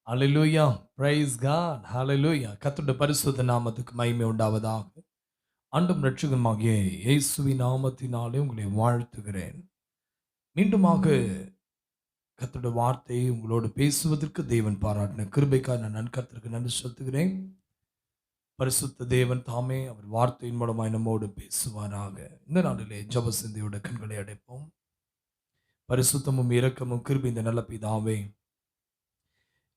ஹalleluya praise God hallelujah கர்த்தருடைய பரிசுத்த நாமத்துக்கு மகிமை உண்டாவதாக. ஆண்டவரும் இரட்சகருமாகிய இயேசுவின் நாமத்தினாலே உங்களை வாழ்த்துகிறேன். மீண்டுமாக கர்த்தருடைய வார்த்தையை உங்களோடு பேசுவதற்கு தேவன் பாராட்டின கிருபைக்காக நான் கர்த்தருக்கு நன்றி செலுத்துகிறேன். பரிசுத்த தேவன் தாமே அவர் வார்த்தையின் மூலமாய் நம்மோடு பேசுவாராக. இந்த நாளிலே ஜெப சிந்தையோட கண்களை அடைப்போம். பரிசுத்தமும் இரக்கமும் கிருபை இந்த நல்ல பிதாவே,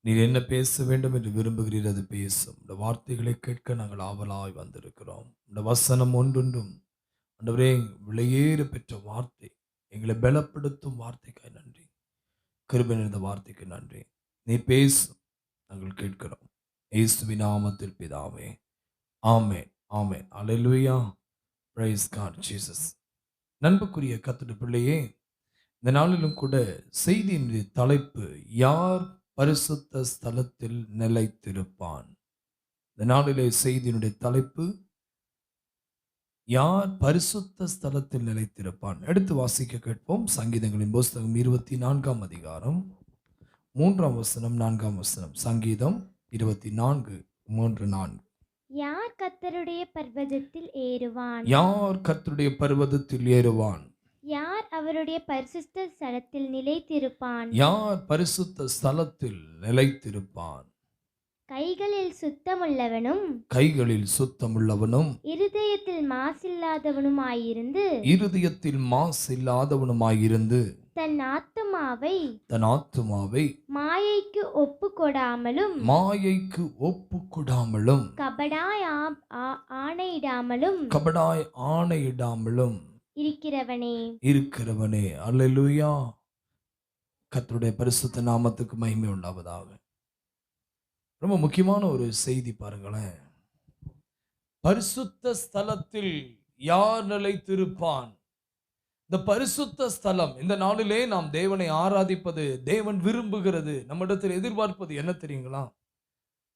நீர் என்ன பேச வேண்டும் என்று விரும்புகிறீர் அது பேசும். இந்த வார்த்தைகளை கேட்க நாங்கள் ஆவலாய் வந்திருக்கிறோம். இந்த வசனம் ஒன்றொன்றும் ஆண்டவரே விலையேற பெற்ற வார்த்தை, எங்களை பலப்படுத்தும் வார்த்தைக்காய் நன்றி. கிருபை நிறைந்த வார்த்தைக்கு நன்றி. நீ பேசும், நாங்கள் கேட்கிறோம். இயேசுவின் நாமத்தில் பிதாவே, ஆமென் ஆமென். அல்லேலூயா பிரைஸ் காட் ஜீசஸ். நண்புக்குரிய கர்த்தருடைய பிள்ளையே, இந்த நாளிலும் கூட செய்தியினுடைய தலைப்பு, யார் பரிசுத்த ஸ்தலத்தில் நிலைத்திருப்பான். இந்த நாளிலே செய்தியினுடைய தலைப்பு, யார் பரிசுத்த ஸ்தலத்தில் நிலைத்திருப்பான். எடுத்து வாசிக்க கேட்போம். சங்கீதங்களின் புஸ்தகம் 24ஆம் அதிகாரம் 3ஆம் வசனம் 4ஆம் வசனம். சங்கீதம் 24 3 4. யார் கர்த்தருடைய பர்வதத்தில் ஏறுவான்? யார் கர்த்தருடைய பர்வதத்தில் ஏறுவான்? யார் அவருடைய பரிசுத்த ஸ்தலத்தில் நிலைத்திருப்பான்? யார் பரிசுத்த ஸ்தலத்தில் நிலைத்திருப்பான்? கைகளில் சுத்தமுள்ளவனும் கைகளில் சுத்தமுள்ளவனும் இருதயத்தில் மாசில்லாதவனுமாயிருந்து இருதயத்தில் மாசில்லாதவனுமாயிருந்து தன் ஆத்துமாவை தன் ஆத்துமாவை மாயைக்கு ஒப்புக்கொடாமலும் மாயைக்கு ஒப்புக்கொடாமலும் கபடாய் ஆணையிடாமலும் கபடாய் ஆணையிடாமலும் இருக்கிறவனே. இருக்கிறவனே. அல்லேலூயா. கர்த்தருடைய பரிசுத்த நாமத்துக்கு மகிமை உண்டாவதாக. ரொம்ப முக்கியமான ஒரு செய்தி பாருங்களேன். பரிசுத்த ஸ்தலத்தில் யார் நிலைத்திருப்பான்? இந்த பரிசுத்த ஸ்தலம், இந்த நாளிலே நாம் தேவனை ஆராதிப்பது, தேவன் விரும்புகிறது, நம்மிடத்தில் எதிர்பார்ப்பது என்ன தெரியுங்களா?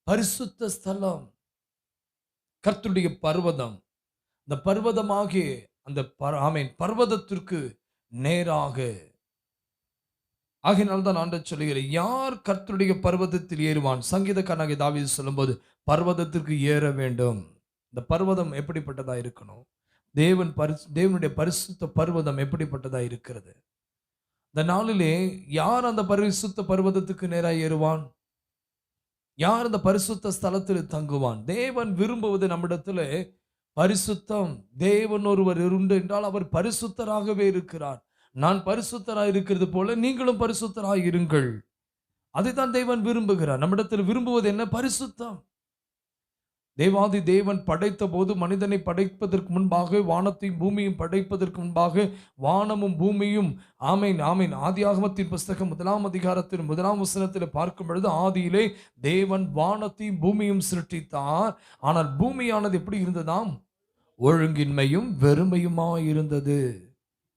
பரிசுத்த ஸ்தலம், கர்த்தருடைய பர்வதம். இந்த பர்வதமாகிய அந்த பர்வதத்திற்கு நேராக, ஆகையினால்தான் ஆண்டவர் சொல்லுகிறார், யார் கர்த்தருடைய பர்வதத்தில் ஏறுவான். சங்கீதக்காரனாகிய தாவீது சொல்லும்போது பர்வதத்திற்கு ஏற வேண்டும். இந்த பர்வதம் எப்படிப்பட்டதா இருக்கணும்? தேவனுடைய பரிசுத்த பர்வதம் எப்படிப்பட்டதா இருக்கிறது? இந்த நாளிலே யார் அந்த பரிசுத்த பர்வதத்துக்கு நேராக ஏறுவான்? யார் அந்த பரிசுத்த ஸ்தலத்தில் தங்குவான்? தேவன் விரும்புவது நம்மிடத்துல பரிசுத்தம். தேவன் ஒருவர் உண்டு என்றால் அவர் பரிசுத்தராகவே இருக்கிறார். நான் பரிசுத்தராய் இருக்கிறது போல நீங்களும் பரிசுத்தராய் இருங்கள். அதைத்தான் தேவன் விரும்புகிறார். நம்மிடத்தில் விரும்புவது என்ன? பரிசுத்தம். தேவாதி தேவன் படைத்த போது, மனிதனை படைப்பதற்கு முன்பாக, வானத்தையும் பூமியும் படைப்பதற்கு முன்பாக, வானமும் பூமியும், ஆமேன் ஆமேன், ஆதியாகமத்தின் புஸ்தகம் 1ஆம் அதிகாரத்தின் 1ஆம் வசனத்தில் பார்க்கும் பொழுது, ஆதியிலே தேவன் வானத்தையும் பூமியும் சிருஷ்டித்தார். ஆனால் பூமியானது எப்படி இருந்ததாம்? ஒழுங்கின்மையும் வெறுமையுமாயிருந்தது.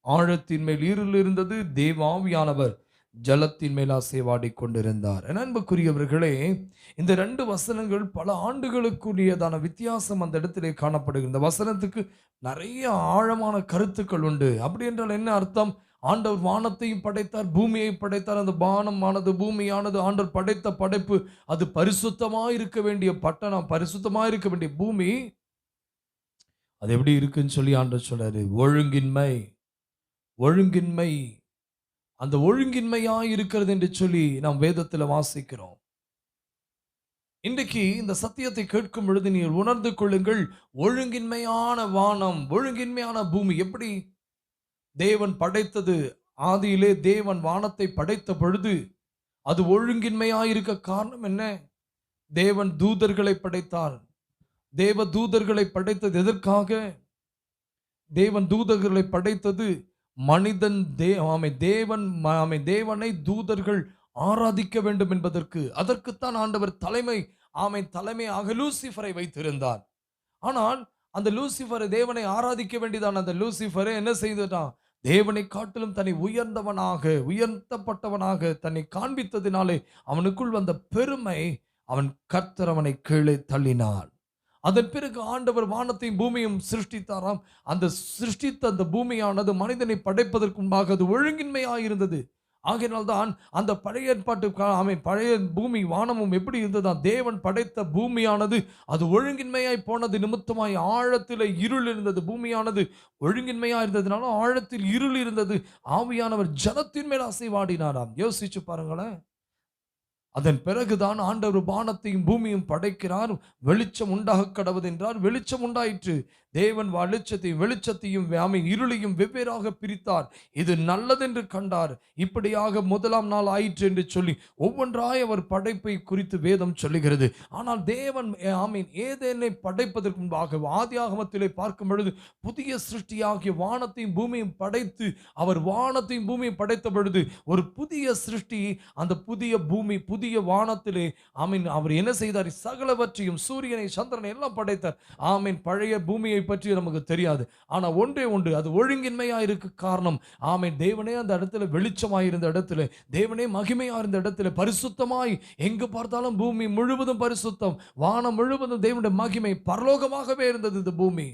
ஆழத்தின் மேல் இருள் இருந்தது, தேவாவியானவர் ஜலத்தின் மேல் அசைவாடி கொண்டிருந்தார். அன்புக்குரியவர்களே, இந்த 2 வசனங்கள் பல ஆண்டுகளுக்குரியதான வித்தியாசம் அந்த இடத்திலே காணப்படுகிறது. இந்த வசனத்துக்கு நிறைய ஆழமான கருத்துக்கள் உண்டு. அப்படி என்றால் என்ன அர்த்தம்? ஆண்டவர் வானத்தையும் படைத்தார், பூமியை படைத்தார். அந்த வானமானது பூமியானது ஆண்டவர் படைத்த படைப்பு, அது பரிசுத்தமாக இருக்க வேண்டிய பட்டணம், பரிசுத்தமாக இருக்க வேண்டிய பூமி, அது எப்படி இருக்குன்னு சொல்லி ஆண்டவர் சொல்றாரு. ஒழுங்கின்மை, ஒழுங்கின்மை, அந்த ஒழுங்கின்மையா இருக்கிறது என்று சொல்லி நாம் வேதத்தில் வாசிக்கிறோம். இன்றைக்கு இந்த சத்தியத்தை கேட்கும் பொழுது நீங்கள் உணர்ந்து கொள்ளுங்கள், ஒழுங்கின்மையான வானம், ஒழுங்கின்மையான பூமி. எப்படி தேவன் படைத்தது? ஆதியிலே தேவன் வானத்தை படைத்த பொழுது அது ஒழுங்கின்மையாயிருக்க காரணம் என்ன? தேவன் தூதர்களை படைத்தார். தேவ தூதர்களை படைத்தது எதற்காக? தேவன் தூதர்களை படைத்தது மனிதன் தேவனை தூதர்கள் ஆராதிக்க வேண்டும் என்பதற்கு. அதற்குத்தான் ஆண்டவர் தலைமையாக லூசிஃபரை வைத்திருந்தார். ஆனால் அந்த லூசிஃபரை, தேவனை ஆராதிக்க வேண்டியதான அந்த லூசிஃபரை என்ன செய்தான்? தேவனை காட்டிலும் தன்னை உயர்த்தப்பட்டவனாக தன்னை காண்பித்ததினாலே அவனுக்குள் வந்த பெருமை, கர்த்தர் அவனை கீழே தள்ளினார். அதன் பிறகு ஆண்டவர் வானத்தையும் பூமியும் சிருஷ்டித்தாராம். அந்த சிருஷ்டித்த அந்த பூமியானது மனிதனை படைப்பதற்கு முன்பாக அது ஒழுங்கின்மையாயிருந்தது. ஆகையினால்தான் அந்த பழைய ஏற்பாட்டு பழைய பூமி வானமும் எப்படி இருந்ததா, தேவன் படைத்த பூமியானது அது ஒழுங்கின்மையாய் போனது நிமித்தமாய் ஆழத்தில் இருள் இருந்தது. பூமியானது ஒழுங்கின்மையா இருந்ததுனால ஆழத்தில் இருள் இருந்தது. ஆவியானவர் ஜலத்தின் மேல் அசைவாடினாராம். யோசிச்சு பாருங்களேன். அதன் பிறகுதான் ஆண்டவர் வானத்தையும் பூமியும் படைக்கிறார். வெளிச்சம் உண்டாக கடவுது என்றார், வெளிச்சம் உண்டாயிற்று. தேவன் வெளிச்சத்தையும் இருளையும் வெவ்வேறாக பிரித்தார். இது நல்லதென்று கண்டார். இப்படியாக முதலாம் நாள் ஆயிற்று என்று சொல்லி ஒவ்வொன்றாய் அவர் படைப்பை குறித்து வேதம் சொல்லுகிறது. ஆனால் தேவன் ஏதேனை படைப்பதற்கு முன்பாக ஆதியாகமத்திலே பார்க்கும் பொழுது புதிய சிருஷ்டியாகிய வானத்தையும் பூமியும் படைத்து, அவர் வானத்தையும் பூமியும் படைத்த பொழுது ஒரு புதிய சிருஷ்டி, அந்த புதிய பூமி புதிய வானத்திலே அவர் என்ன செய்தார்? சகலவற்றையும், சூரியனை சந்திரனை எல்லாம் படைத்தார். பழைய பூமியை பற்றி நமக்கு தெரியாது. ஆனா ஒன்றே ஒன்று, அது ஒழுங்கின்மையா இருக்கு காரணம். தேவனே அந்த இடத்துல வெளிச்சமாயிருந்த இடத்துல, தேவனே மகிமையா இருந்த இடத்துல, பரிசுத்தமாய் எங்கு பார்த்தாலும் பூமி முழுவதும் பரிசுத்தம், வானம் முழுவதும் தேவனுடைய மகிமை, பரலோகமாகவே இருந்தது இந்த பூமி.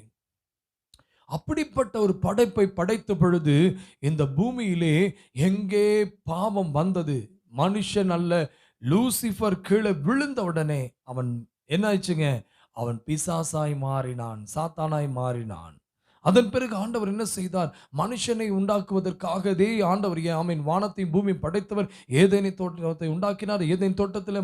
அப்படிப்பட்ட ஒரு படைப்பை படைத்த பொழுது இந்த பூமியிலே எங்கே பாவம் வந்தது? மனுஷன் அல்ல, லூசிபர் கீழே விழுந்த உடனே அவன் என்ன ஆயிடுச்சுங்க? அவன் பிசாசாய் மாறினான், சாத்தானாய் மாறினான். அதன் பிறகு ஆண்டவர் என்ன செய்தார்? மனுஷனை உண்டாக்குவதற்காக ஆண்டவர் வானத்தையும் பூமி படைத்தவர் ஏதேனை தோட்டத்தை உண்டாக்கினார். ஏதேன் தோட்டத்தில்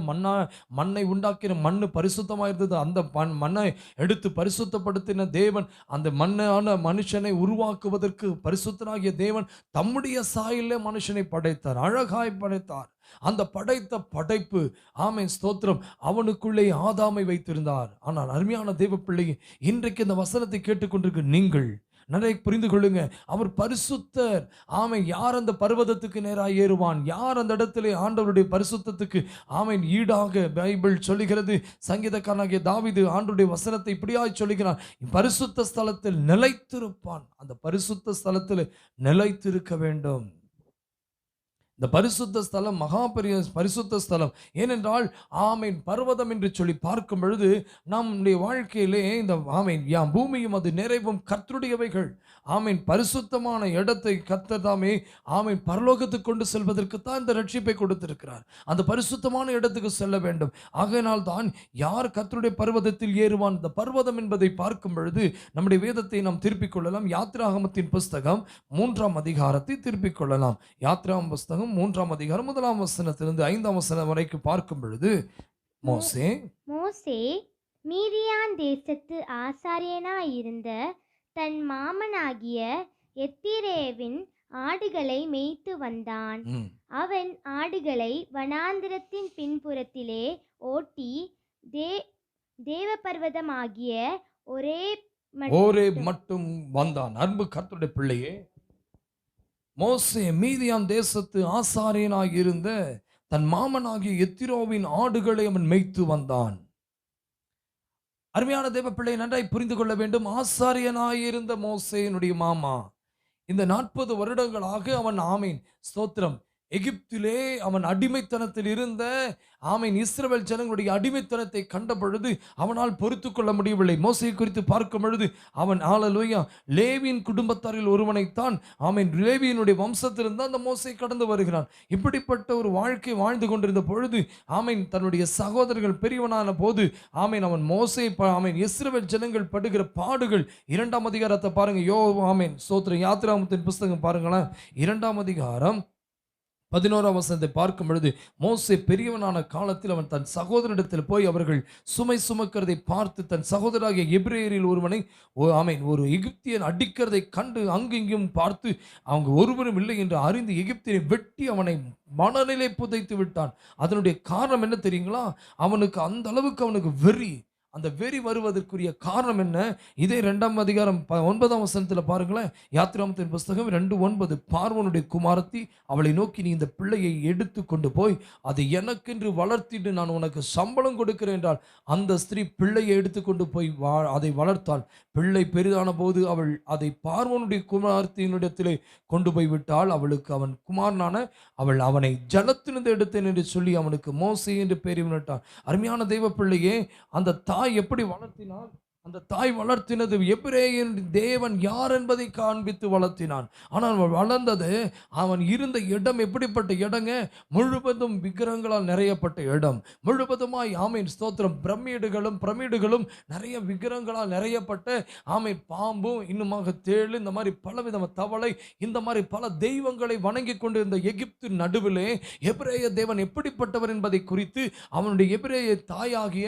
மண்ணை உண்டாக்கின மண்ணு பரிசுத்தமாக இருந்தது. அந்த மண்ணை எடுத்து பரிசுத்தப்படுத்தின தேவன் அந்த மண்ணான மனுஷனை உருவாக்குவதற்கு பரிசுத்தனாகிய தேவன் தம்முடைய சாயலிலே மனுஷனை படைத்தார், அழகாய் படைத்தார். அந்த படைத்த படைப்பு ஸ்தோத்திரம், அவனுக்குள்ளே ஆதாமை வைத்திருந்தார். ஆனால் அருமையான தேவ பிள்ளையை, இன்றைக்கு இந்த வசனத்தை கேட்டுக்கொண்டிருக்க நீங்கள் நிறைய புரிந்து கொள்ளுங்க. அவர் பரிசுத்தர். யார் அந்த பர்வதத்துக்கு நேராக ஏறுவான்? யார் அந்த இடத்திலே ஆண்டவருடைய பரிசுத்தத்துக்கு ஈடாக பைபிள் சொல்லுகிறது. சங்கீதக்காரனாகிய தாவீது ஆண்டவருடைய வசனத்தை இப்படியாய் சொல்லுகிறான், பரிசுத்த ஸ்தலத்தில் நிலைத்திருப்பான். அந்த பரிசுத்த ஸ்தலத்தில் நிலைத்திருக்க வேண்டும். இந்த பரிசுத்த ஸ்தலம் மகா பெரிய பரிசுத்த ஸ்தலம். ஏனென்றால் பர்வதம் என்று சொல்லி பார்க்கும் பொழுது நம்முடைய வாழ்க்கையிலே இந்த பூமியும் அது நிறைவும் கர்த்தருடையவைகள். பரிசுத்தமான இடத்தை கர்த்தர் தாமே பரலோகத்துக்கு கொண்டு செல்வதற்கு தான் இந்த ரட்சிப்பை கொடுத்திருக்கிறார். அந்த பரிசுத்தமான இடத்துக்கு செல்ல வேண்டும். ஆகையினால் தான் யார் கர்த்தருடைய பர்வதத்தில் ஏறுவான்? இந்த பர்வதம் என்பதை பார்க்கும் பொழுது நம்முடைய வேதத்தை நாம் திருப்பிக் கொள்ளலாம். யாத்திராகமத்தின் புஸ்தகம் 3ஆம் அதிகாரத்தை திருப்பிக் கொள்ளலாம். யாத்திராகம புஸ்தகம் 3ஆம் அதிகாரம் 1ஆம் வசனத்திலிருந்து 5ஆம் வசனம் வரைக்கும் பார்க்கும் பொழுது, மோசே மீதியான் தேசத்து ஆசாரியனாயிருந்த தன் மாமனாகிய எத்திரேவின் ஆடுகளை மேய்த்து வந்தான். அவன் ஆடுகளை வனாந்திரத்தின் பின்புறத்திலே ஓட்டி தேவ பர்வதமாகிய ஒரே மட்டும் வந்தான். அன்பு கர்த்தருடைய பிள்ளையே, மோசே மீதியான் தேசத்து ஆசாரியனாக இருந்த தன் மாமனாகிய எத்திரோவின் ஆடுகளை அவன் மேய்த்து வந்தான். அருமையான தேவ பிள்ளை, நன்றாய் புரிந்து கொள்ள வேண்டும். ஆசாரியனாயிருந்த மோசேனுடைய மாமா இந்த 40 வருடங்களாக அவன் ஸ்தோத்திரம் எகிப்திலே அவன் அடிமைத்தனத்தில் இருந்த இஸ்ரவேல் ஜனங்களுடைய அடிமைத்தனத்தை கண்ட பொழுது அவனால் பொறுத்து கொள்ள முடியவில்லை. மோசேயை குறித்து பார்க்கும் பொழுது அவன் லேவியின் குடும்பத்தாரில் ஒருவனைத்தான் லேவியினுடைய வம்சத்திலிருந்து அந்த மோசே கடந்து வருகிறான். இப்படிப்பட்ட ஒரு வாழ்க்கை வாழ்ந்து கொண்டிருந்த பொழுது தன்னுடைய சகோதரர்கள் பெரியவனான போது அவன் மோசே இஸ்ரவேல் ஜனங்கள் படுகிற பாடுகள் 2ஆம் அதிகாரத்தை பாருங்க. ஸ்தோத்திரம் யாத்திராகமத்தின் புஸ்தகம் பாருங்களேன். 2ஆம் அதிகாரம் 11ஆம் வசனத்தை பார்க்கும் பொழுது, மோசே பெரியவனான காலத்தில் அவன் தன் சகோதரிடத்தில் போய் அவர்கள் சுமை சுமக்கிறதை பார்த்து தன் சகோதராகிய எபிரேயரில் ஒருவனை ஒரு எகிப்தியன் அடிக்கிறதை கண்டு அங்கிங்கும் பார்த்து அவங்க ஒருவரும் இல்லை என்று அறிந்து எகிப்தியனை வெட்டி அவனை மணலிலே புதைத்து விட்டான். அதனுடைய காரணம் என்ன தெரியுங்களா? அவனுக்கு அந்த அளவுக்கு அவனுக்கு வெறி. அந்த வெறி வருவதற்குரிய காரணம் என்ன? இதே 2ஆம் அதிகாரம் 9ஆம் வசனத்தில் பாருங்களேன். யாத்திராகமத்தின் புஸ்தகம் 2:9, பார்வோனுடைய குமாரத்தி அவளை நோக்கி, நீ இந்த பிள்ளையை எடுத்து கொண்டு போய் அதை எனக்கென்று வளர்த்திட்டு நான் உனக்கு சம்பளம் கொடுக்கிறேன் என்றால், அந்த ஸ்திரீ பிள்ளையை எடுத்துக்கொண்டு போய் அதை வளர்த்தாள். பிள்ளை பெரிதான போது அவள் அதை பார்வோனுடைய குமாரத்தினிடத்திலே கொண்டு போய் விட்டாள். அவளுக்கு அவன் குமாரனான அவனை ஜலத்திலிருந்து எடுத்தேன் என்று சொல்லி அவனுக்கு மோசே என்று பெயரிட்டான். அருமையான தெய்வ பிள்ளையே, அந்த தாய் எப்படி வளர்த்தினாள்? அந்த தாய் வளர்த்தினது எபிரேயன் தேவன் யார் என்பதை காண்பித்து வளர்த்தினான். ஆனால் அவன் வளர்ந்தது, அவன் இருந்த இடம் எப்படிப்பட்ட இடங்க? முழுவதும் விக்கிரகங்களால் நிறையப்பட்ட இடம். முழுவதுமாய் ஆமீன் ஸ்தோத்திரம், பிரமிடுகளும் நிறைய விக்கிரகங்களால் நிறையப்பட்ட ஆமீன் பாம்பும் இன்னுமாக தேளு இந்த மாதிரி பலவிதமான தவளை இந்த மாதிரி பல தெய்வங்களை வணங்கி கொண்டிருந்த எகிப்து நடுவிலே எபிரேய தேவன் எப்படிப்பட்டவர் என்பதை குறித்து அவனுடைய எபிரேய தாயாகிய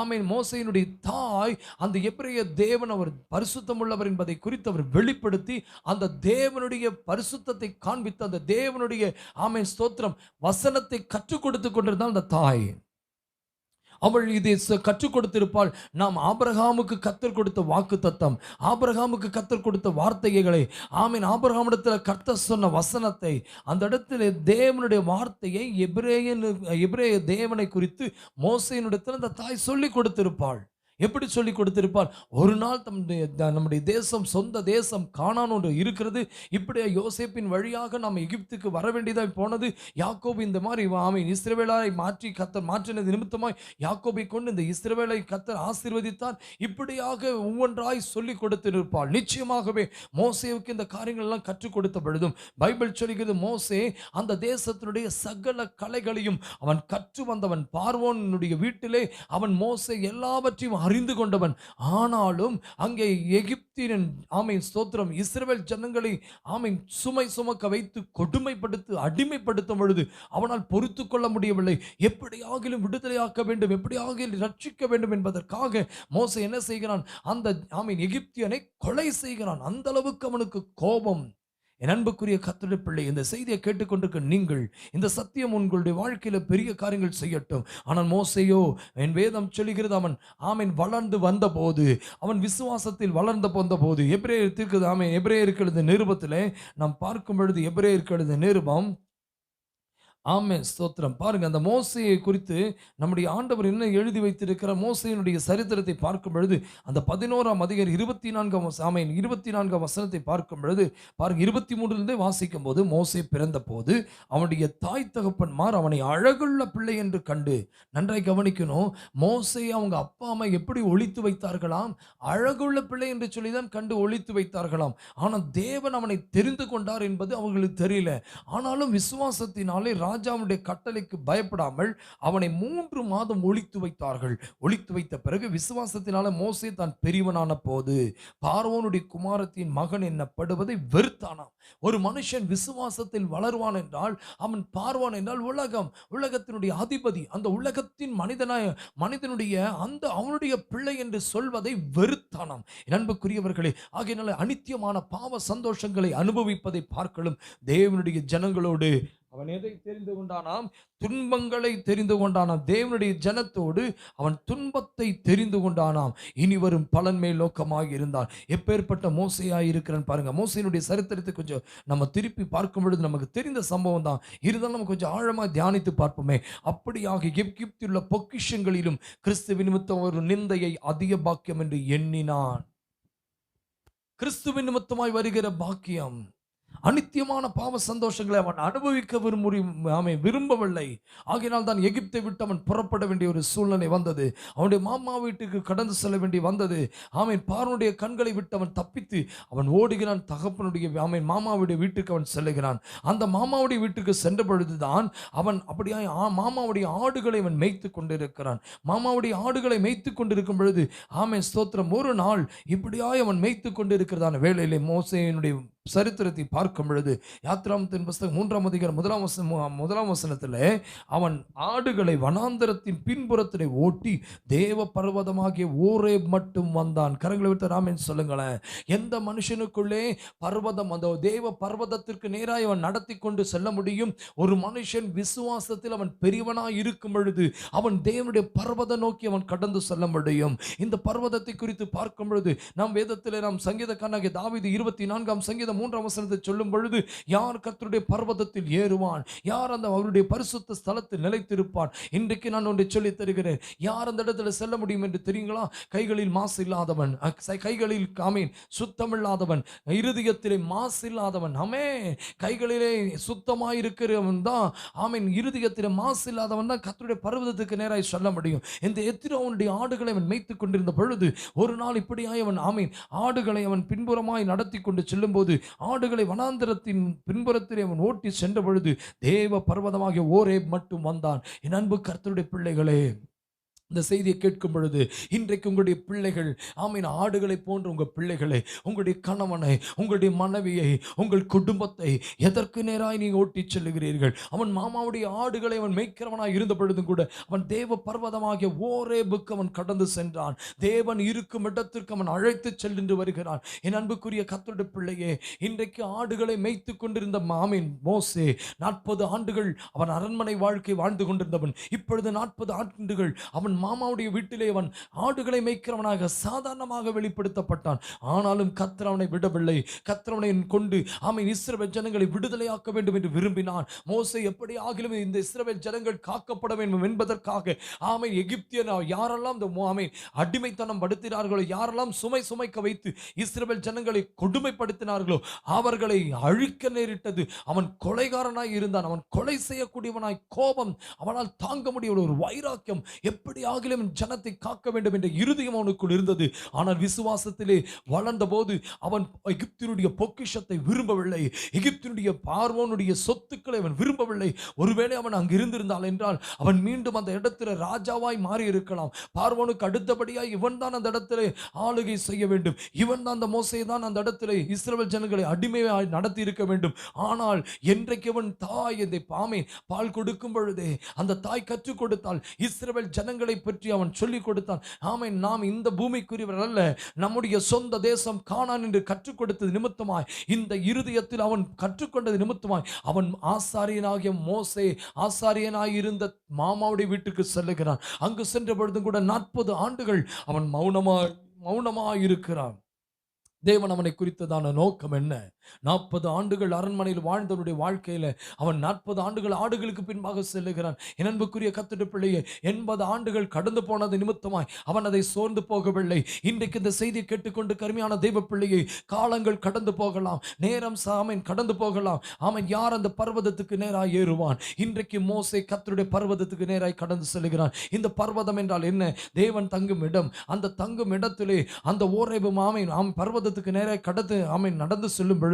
ஆமீன் மோசேயினுடைய தாய் அந்த எபிரேய தேவன் அவர் பரிசுத்தம் உள்ளவர் என்பதை குறித்து அவர் வெளிப்படுத்தி அந்த தேவனுடைய பரிசுத்தத்தை காண்பித்து அந்த தேவனுடைய ஆமென் ஸ்தோத்திரம் வசனத்தை கற்றுக் கொடுத்து கொண்டிருந்தால் அந்த தாய் அவள் இதை கற்றுக் கொடுத்திருப்பாள். நாம் ஆபிரகாமுக்கு கர்த்தர் கொடுத்த வாக்குத்தத்தம், ஆபிரகாமுக்கு கர்த்தர் கொடுத்த வார்த்தைகளை, ஆமீன் ஆபிரகாமிடத்தில் கர்த்தர் சொன்ன வசனத்தை, அந்த இடத்துல தேவனுடைய வார்த்தையை எபிரேய தேவனை குறித்து மோசேயினிடத்தில் அந்த தாய் சொல்லி கொடுத்திருப்பாள். எப்படி சொல்லி கொடுத்திருப்பார்? ஒரு நாள் நம்முடைய தேசம், சொந்த தேசம் கானான் ஒன்று இருக்கிறது. இப்படியே யோசேப்பின் வழியாக நாம் எகிப்துக்கு வர வேண்டியதாய் போனது. யாக்கோபு இந்த மாதிரி ஆமீன் இஸ்ரவேலை மாற்றி கர்த்தர் மாற்றினது நிமித்தமாய் யாக்கோபை கொண்டு இந்த இஸ்ரவேலை கர்த்தர் ஆசீர்வதித்தார். இப்படியாக ஒவ்வொன்றாய் சொல்லி கொடுத்திருப்பாள். நிச்சயமாகவே மோசேவுக்கு இந்த காரியங்கள் எல்லாம் கற்றுக் கொடுத்த பொழுதும் பைபிள் சொல்கிறது, மோசே அந்த தேசத்தினுடைய சகல கலைகளையும் அவன் கற்று வந்தவன். பார்வோனுடைய வீட்டிலே அவன் மோசே எல்லாவற்றையும் அறிந்து கொண்டவன். ஆனாலும் அங்கே எகிப்தியன் ஆமீன் ஸ்தோத்திரம் இஸ்ரவேல் ஜனங்களை ஆமீன் சுமை சுமக்க வைத்து கொடுமைப்படுத்தி அடிமைப்படுத்தும் பொழுது அவனால் பொறுத்து கொள்ள முடியவில்லை. எப்படியாகிலும் விடுதலையாக்க வேண்டும், எப்படியாகிலும் ரட்சிக்க வேண்டும் என்பதற்காக மோசே என்ன செய்கிறான்? அந்த ஆமீன் எகிப்தியனை கொலை செய்கிறான். அந்த அளவுக்கு அவனுக்கு கோபம். என் அன்புக்குரிய கர்த்தருடைய பிள்ளை, இந்த செய்தியை கேட்டுக்கொண்டிருக்க நீங்கள், இந்த சத்தியம் உங்களுடைய வாழ்க்கையில பெரிய காரியங்கள் செய்யட்டும். ஆனால் மோசேயோ, என் வேதம் சொல்லுகிறது, அவன் ஆமீன் வளர்ந்து வந்த போது, அவன் விசுவாசத்தில் வளர்ந்து வந்த போது, எபிரேயருக்கு ஆமீன் எபிரேயருக்கு எழுதிய நிருபத்திலே நாம் பார்க்கும் பொழுது, எபிரேயருக்கு எழுதிய நிருபம் ஆமென் ஸ்தோத்திரம். பாருங்க, அந்த மோசேயை குறித்து நம்முடைய ஆண்டவர் என்ன எழுதி வைத்திருக்கிற மோசேயினுடைய சரித்திரத்தை பார்க்கும் பொழுது, அந்த 11ஆம் அதிகாரம் 24ஆம் வசனத்தை பார்க்கும் பொழுது பாருங்க, 23 வாசிக்கும் போது, மோசே பிறந்த போது அவனுடைய தாய் தகப்பன்மார் அவனை அழகுள்ள பிள்ளை என்று கண்டு, நன்றாய் கவனிக்கணும், மோசே அவங்க அப்பா அம்மா எப்படி ஒளித்து வைத்தார்களாம்? அழகுள்ள பிள்ளை என்று சொல்லிதான் கண்டு ஒளித்து வைத்தார்களாம். ஆனால் தேவன் அவனை தெரிந்து கொண்டார் என்பது அவங்களுக்கு தெரியல. ஆனாலும் விசுவாசத்தினாலே ராஜாவுடைய கட்டளைக்கு பயப்படாமல் அவனை 3 மாதம் ஒளித்து வைத்தார்கள். ஒளித்து வைத்த பிறகு விசுவாசத்தினால மோசே தான் பெரியவனான போது பார்வோனுடைய குமாரத்தின் மகன் என்னப்படுவதை வெறுத்தானாம். ஒரு மனுஷன் விசுவாசத்தில் வளருவான் என்றால் அவன் பார்வான் என்றால் உலகத்தினுடைய அதிபதி, அந்த உலகத்தின் மனிதனுடைய அந்த அவனுடைய பிள்ளை என்று சொல்வதை வெறுத்தானாம். அன்புக்குரியவர்களே, ஆகையினால அனித்தியமான பாவ சந்தோஷங்களை அனுபவிப்பதை பார்க்கலும் தேவனுடைய ஜனங்களோடு அவன் எதை தெரிந்து கொண்டானாம்? துன்பங்களை தெரிந்து கொண்டானாம். தேவனுடைய ஜனத்தோடு அவன் துன்பத்தை தெரிந்து கொண்டானாம். இனி வரும் பலன் மேல் நோக்கமாக இருந்தான். எப்பேற்பட்ட மோசையாய் இருக்கிறான் பாருங்க. மோசையினுடைய சரித்திரத்தை கொஞ்சம் நம்ம திருப்பி பார்க்கும் பொழுது நமக்கு தெரிந்த சம்பவம் தான், இருந்தாலும் நம்ம கொஞ்சம் ஆழமாக தியானித்து பார்ப்போமே. அப்படியாக எகிப்திலுள்ள பொக்கிஷங்களிலும் கிறிஸ்துவின் நிமித்தம் ஒரு நிந்தையை அதிக பாக்கியம் என்று எண்ணினான். கிறிஸ்துவின் நிமித்தமாய் வருகிற பாக்கியம், அனித்தியமான பாவ சந்தோஷங்களை அவன் அனுபவிக்க விரும்பவில்லை. ஆகையினால் தான் எகிப்தை விட்டு அவன் புறப்பட வேண்டிய ஒரு சூழ்நிலை வந்தது. அவனுடைய மாமா வீட்டுக்கு கடந்து செல்ல வேண்டி வந்தது. ஆமீன் பார்வோனுடைய கண்களை விட்டு அவன் தப்பித்து அவன் ஓடுகிறான். தகப்பனுடைய ஆமீன் மாமாவுடைய வீட்டுக்கு அவன் செல்லுகிறான். அந்த மாமாவுடைய வீட்டுக்கு சென்ற பொழுதுதான் அவன் அப்படியே மாமாவுடைய ஆடுகளை அவன் மேய்த்து கொண்டிருக்கிறான். மாமாவுடைய ஆடுகளை மேய்த்து கொண்டிருக்கும் பொழுது ஆமீன் ஸ்தோத்திரம், ஒரு நாள் இப்படியாய் அவன் மேய்த்து கொண்டிருக்கிறதான வேளையிலே மோசேயினுடைய சரித்திரத்தை பார்க்கும் பொழுது யாத்ராமத்தின் புஸ்தகம் 3ஆம் அதிகாரம் 1ஆம் வசனத்தில் அவன் ஆடுகளை வனாந்தரத்தின் பின்புறத்திலே ஓட்டி தேவ பர்வதமாகிய ஓரேப் மட்டும் வந்தான். கரங்களை விட்டு ராமன் சொல்லுங்களேன். எந்த மனுஷனுக்குள்ளே பர்வதம், அந்த தேவ பர்வதத்திற்கு நேராக அவன் நடத்தி கொண்டு செல்ல முடியும்? ஒரு மனுஷன் விசுவாசத்தில் அவன் பெரியவனாய் இருக்கும் பொழுது அவன் தேவனுடைய பர்வத நோக்கி அவன் கடந்து செல்ல முடியும். இந்த பர்வதத்தை குறித்து பார்க்கும் பொழுது நாம் வேதத்தில் நாம் சங்கீதக்காரனாகிய தாவீது 24ஆம் சங்கீதம் அந்த 3ஆம் வசனத்தை சொல்லும் பொழுது, யார் கர்த்தருடைய பர்வதத்தில் ஏறுவான், யார் அந்த அவருடைய பரிசுத்த ஸ்தலத்தில் நிலைத்திருப்பான். இன்றைக்கு நான் ஒன்றை சொல்லித் தருகிறேன். யார் அந்த இடத்துல செல்ல முடியும் என்று தெரியுங்களா? கைகளில் மாசு இல்லாதவன், கைகளில் ஆமீன் சுத்தமில்லாதவன், இருதயத்திலே மாசு இல்லாதவன். ஆமென். கைகளிலே சுத்தமாய் இருக்கிறவன் தான், ஆமீன், இருதயத்திலே மாசு இல்லாதவன் தான் கர்த்தருடைய பர்வதத்துக்கு நேராய் சொல்ல முடியும். இந்த எத்திரோ அவனுடைய ஆடுகளை அவன் மேய்த்துக் கொண்டிருந்த பொழுது ஒரு நாள் இப்படியாய் அவன் ஆமீன் ஆடுகளை அவன் பின்புறமாய் நடத்தி கொண்டு செல்லும்போது, ஆடுகளை வனாந்தரத்தின் பின்புறத்திலே அவன் ஓட்டி சென்ற பொழுது தேவ பர்வதமாகிய ஓரேப் மட்டும் வந்தான். என் அன்பு கர்த்தருடைய பிள்ளைகளே, இந்த செய்தியை கேட்கும் பொழுது இன்றைக்கு உங்களுடைய பிள்ளைகள் ஆமீன் ஆடுகளை போன்ற உங்கள் பிள்ளைகளை, உங்களுடைய கணவனை, உங்களுடைய மனைவியை, உங்கள் குடும்பத்தை எதற்கு நேராய் நீங்க ஓட்டி செல்லுகிறீர்கள்? அவன் மாமாவுடைய ஆடுகளை அவன் மேய்க்கிறவனாய் இருந்த பொழுதும் கூட அவன் தேவ பர்வதமாகிய ஓரேபுக்கு அவன் கடந்து சென்றான். தேவன் இருக்கும் இடத்திற்கு அவன் அழைத்து சென்று வருகிறான். என் அன்புக்குரிய கர்த்தருடைய பிள்ளையே, இன்றைக்கு ஆடுகளை மேய்த்து கொண்டிருந்த ஆமீன் மோசே 40 ஆண்டுகள் அவன் அரண்மனை வாழ்க்கை வாழ்ந்து கொண்டிருந்தவன். இப்பொழுது 40 ஆண்டுகள் அவன் மாமாவுடைய வீட்டிலே அவன் ஆடுகளை மேய்க்கிறவனாக சாதாரணமாக வெளிப்படுத்தப்பட்டான். ஆனாலும் கர்த்தர் அவனை விடவில்லை. கர்த்தர் அவனை கொண்டு ஆமென் இஸ்ரவேல் ஜனங்களை விடுதலையாக்க வேண்டும் என்று விரும்பினான். மோசே எப்படி ஆகிலும் இந்த இஸ்ரவேல் ஜனங்கள் காக்கப்பட வேண்டும் என்பதற்காக ஆமென் எகிப்தியர் யாரெல்லாம் இந்த ஆமென் அடிமைத்தனம் படுத்தினார்களோ, யாரெல்லாம் சுமை சுமைக்க வைத்து இஸ்ரவேல் ஜனங்களை கொடுமைப்படுத்தினார்களோ அவர்களை அழிக்க நேரிட்டது. அவன் கொலைகாரனாய் இருந்தான். அவன் கொலை செய்யக்கூடியவனாய், கோபம் அவனால் தாங்க முடியவில்லை. ஒரு வைராக்கியம், எப்படி ஆகிலும் ஜனத்தை காக்க வேண்டும் என்ற இருதயம் அவனுக்குள் இருந்தது. ஆனால் விசுவாசத்திலே வளர்ந்த போது அவன் எகிப்தினுடைய பொக்கிஷத்தை விரும்பவில்லை. எகிப்தினுடைய பார்வோனுடைய சொத்துக்களை அவன் விரும்பவில்லை. ஒருவேளை அவன் அங்கு இருந்திருந்தால் என்றால் அவன் மீண்டும் அந்த இடத்துல ராஜாவாய் மாறி இருக்கலாம். பார்வோனுக்கு அடுத்தபடியாய் இவன் தான் அந்த இடத்துல ஆளுகை செய்ய வேண்டும். இவன் தான் அந்த மோசே தான் அந்த இடத்துல இஸ்ரவேல் ஜனங்களை அடிமையாய் நடத்தி இருக்க வேண்டும். ஆனால் என்றைக்கு அவன் தாய் இந்த பால் கொடுக்கும் பொழுதே அந்த தாய் கற்றுக் கொடுத்தால் இஸ்ரவேல் ஜனங்களை பற்றி அவன் சொல்லிக் கொடுத்தான். ஆமென். நாம் இந்த பூமிக்குரியவர் அல்ல, நம்முடைய சொந்த தேசம் கானான் என்று கற்றுக் கொடுத்தது நிமித்தமாய், இந்த இருதயத்தில் அவன் கற்றுக்கொண்டது நிமித்தமாய் அவன் ஆசாரியனாகிய மோசே ஆசாரியனாய் இருந்த மாமாவுடைய வீட்டுக்கு செல்லுகிறான். அங்கு சென்ற பொழுதும் கூட 40 ஆண்டுகள் அவன் மௌனமாய் இருக்கிறான். தேவன் அவனை குறித்ததான நோக்கம் என்ன? 40 ஆண்டுகள் அரண்மனையில் வாழ்ந்தவனுடைய வாழ்க்கையில அவன் 40 ஆண்டுகள் ஆடுகளுக்கு பின்பாக செல்லுகிறான். என் அன்புக்குரிய கர்த்தருடைய பிள்ளையே, 80 ஆண்டுகள் கடந்து போனது நிமித்தமாய் அவன் அதை சோர்ந்து போகவில்லை. இன்றைக்கு இந்த செய்தியை கேட்டுக்கொண்டு கருமையான தெய்வ பிள்ளையை, காலங்கள் கடந்து போகலாம், நேரம் ஆமென் கடந்து போகலாம். ஆமென். யார் அந்த பர்வதத்துக்கு நேராய் ஏறுவான்? இன்றைக்கு மோசே கர்த்தருடைய பர்வதத்துக்கு நேராய் கடந்து செல்கிறான். இந்த பர்வதம் என்றால் என்ன? தேவன் தங்கும் இடம். அந்த தங்கும் இடத்திலே அந்த ஓரேபு ஆமென் பர்வதத்துக்கு நேராய் கடந்து ஆமென் நடந்து செல்லும் பொழுது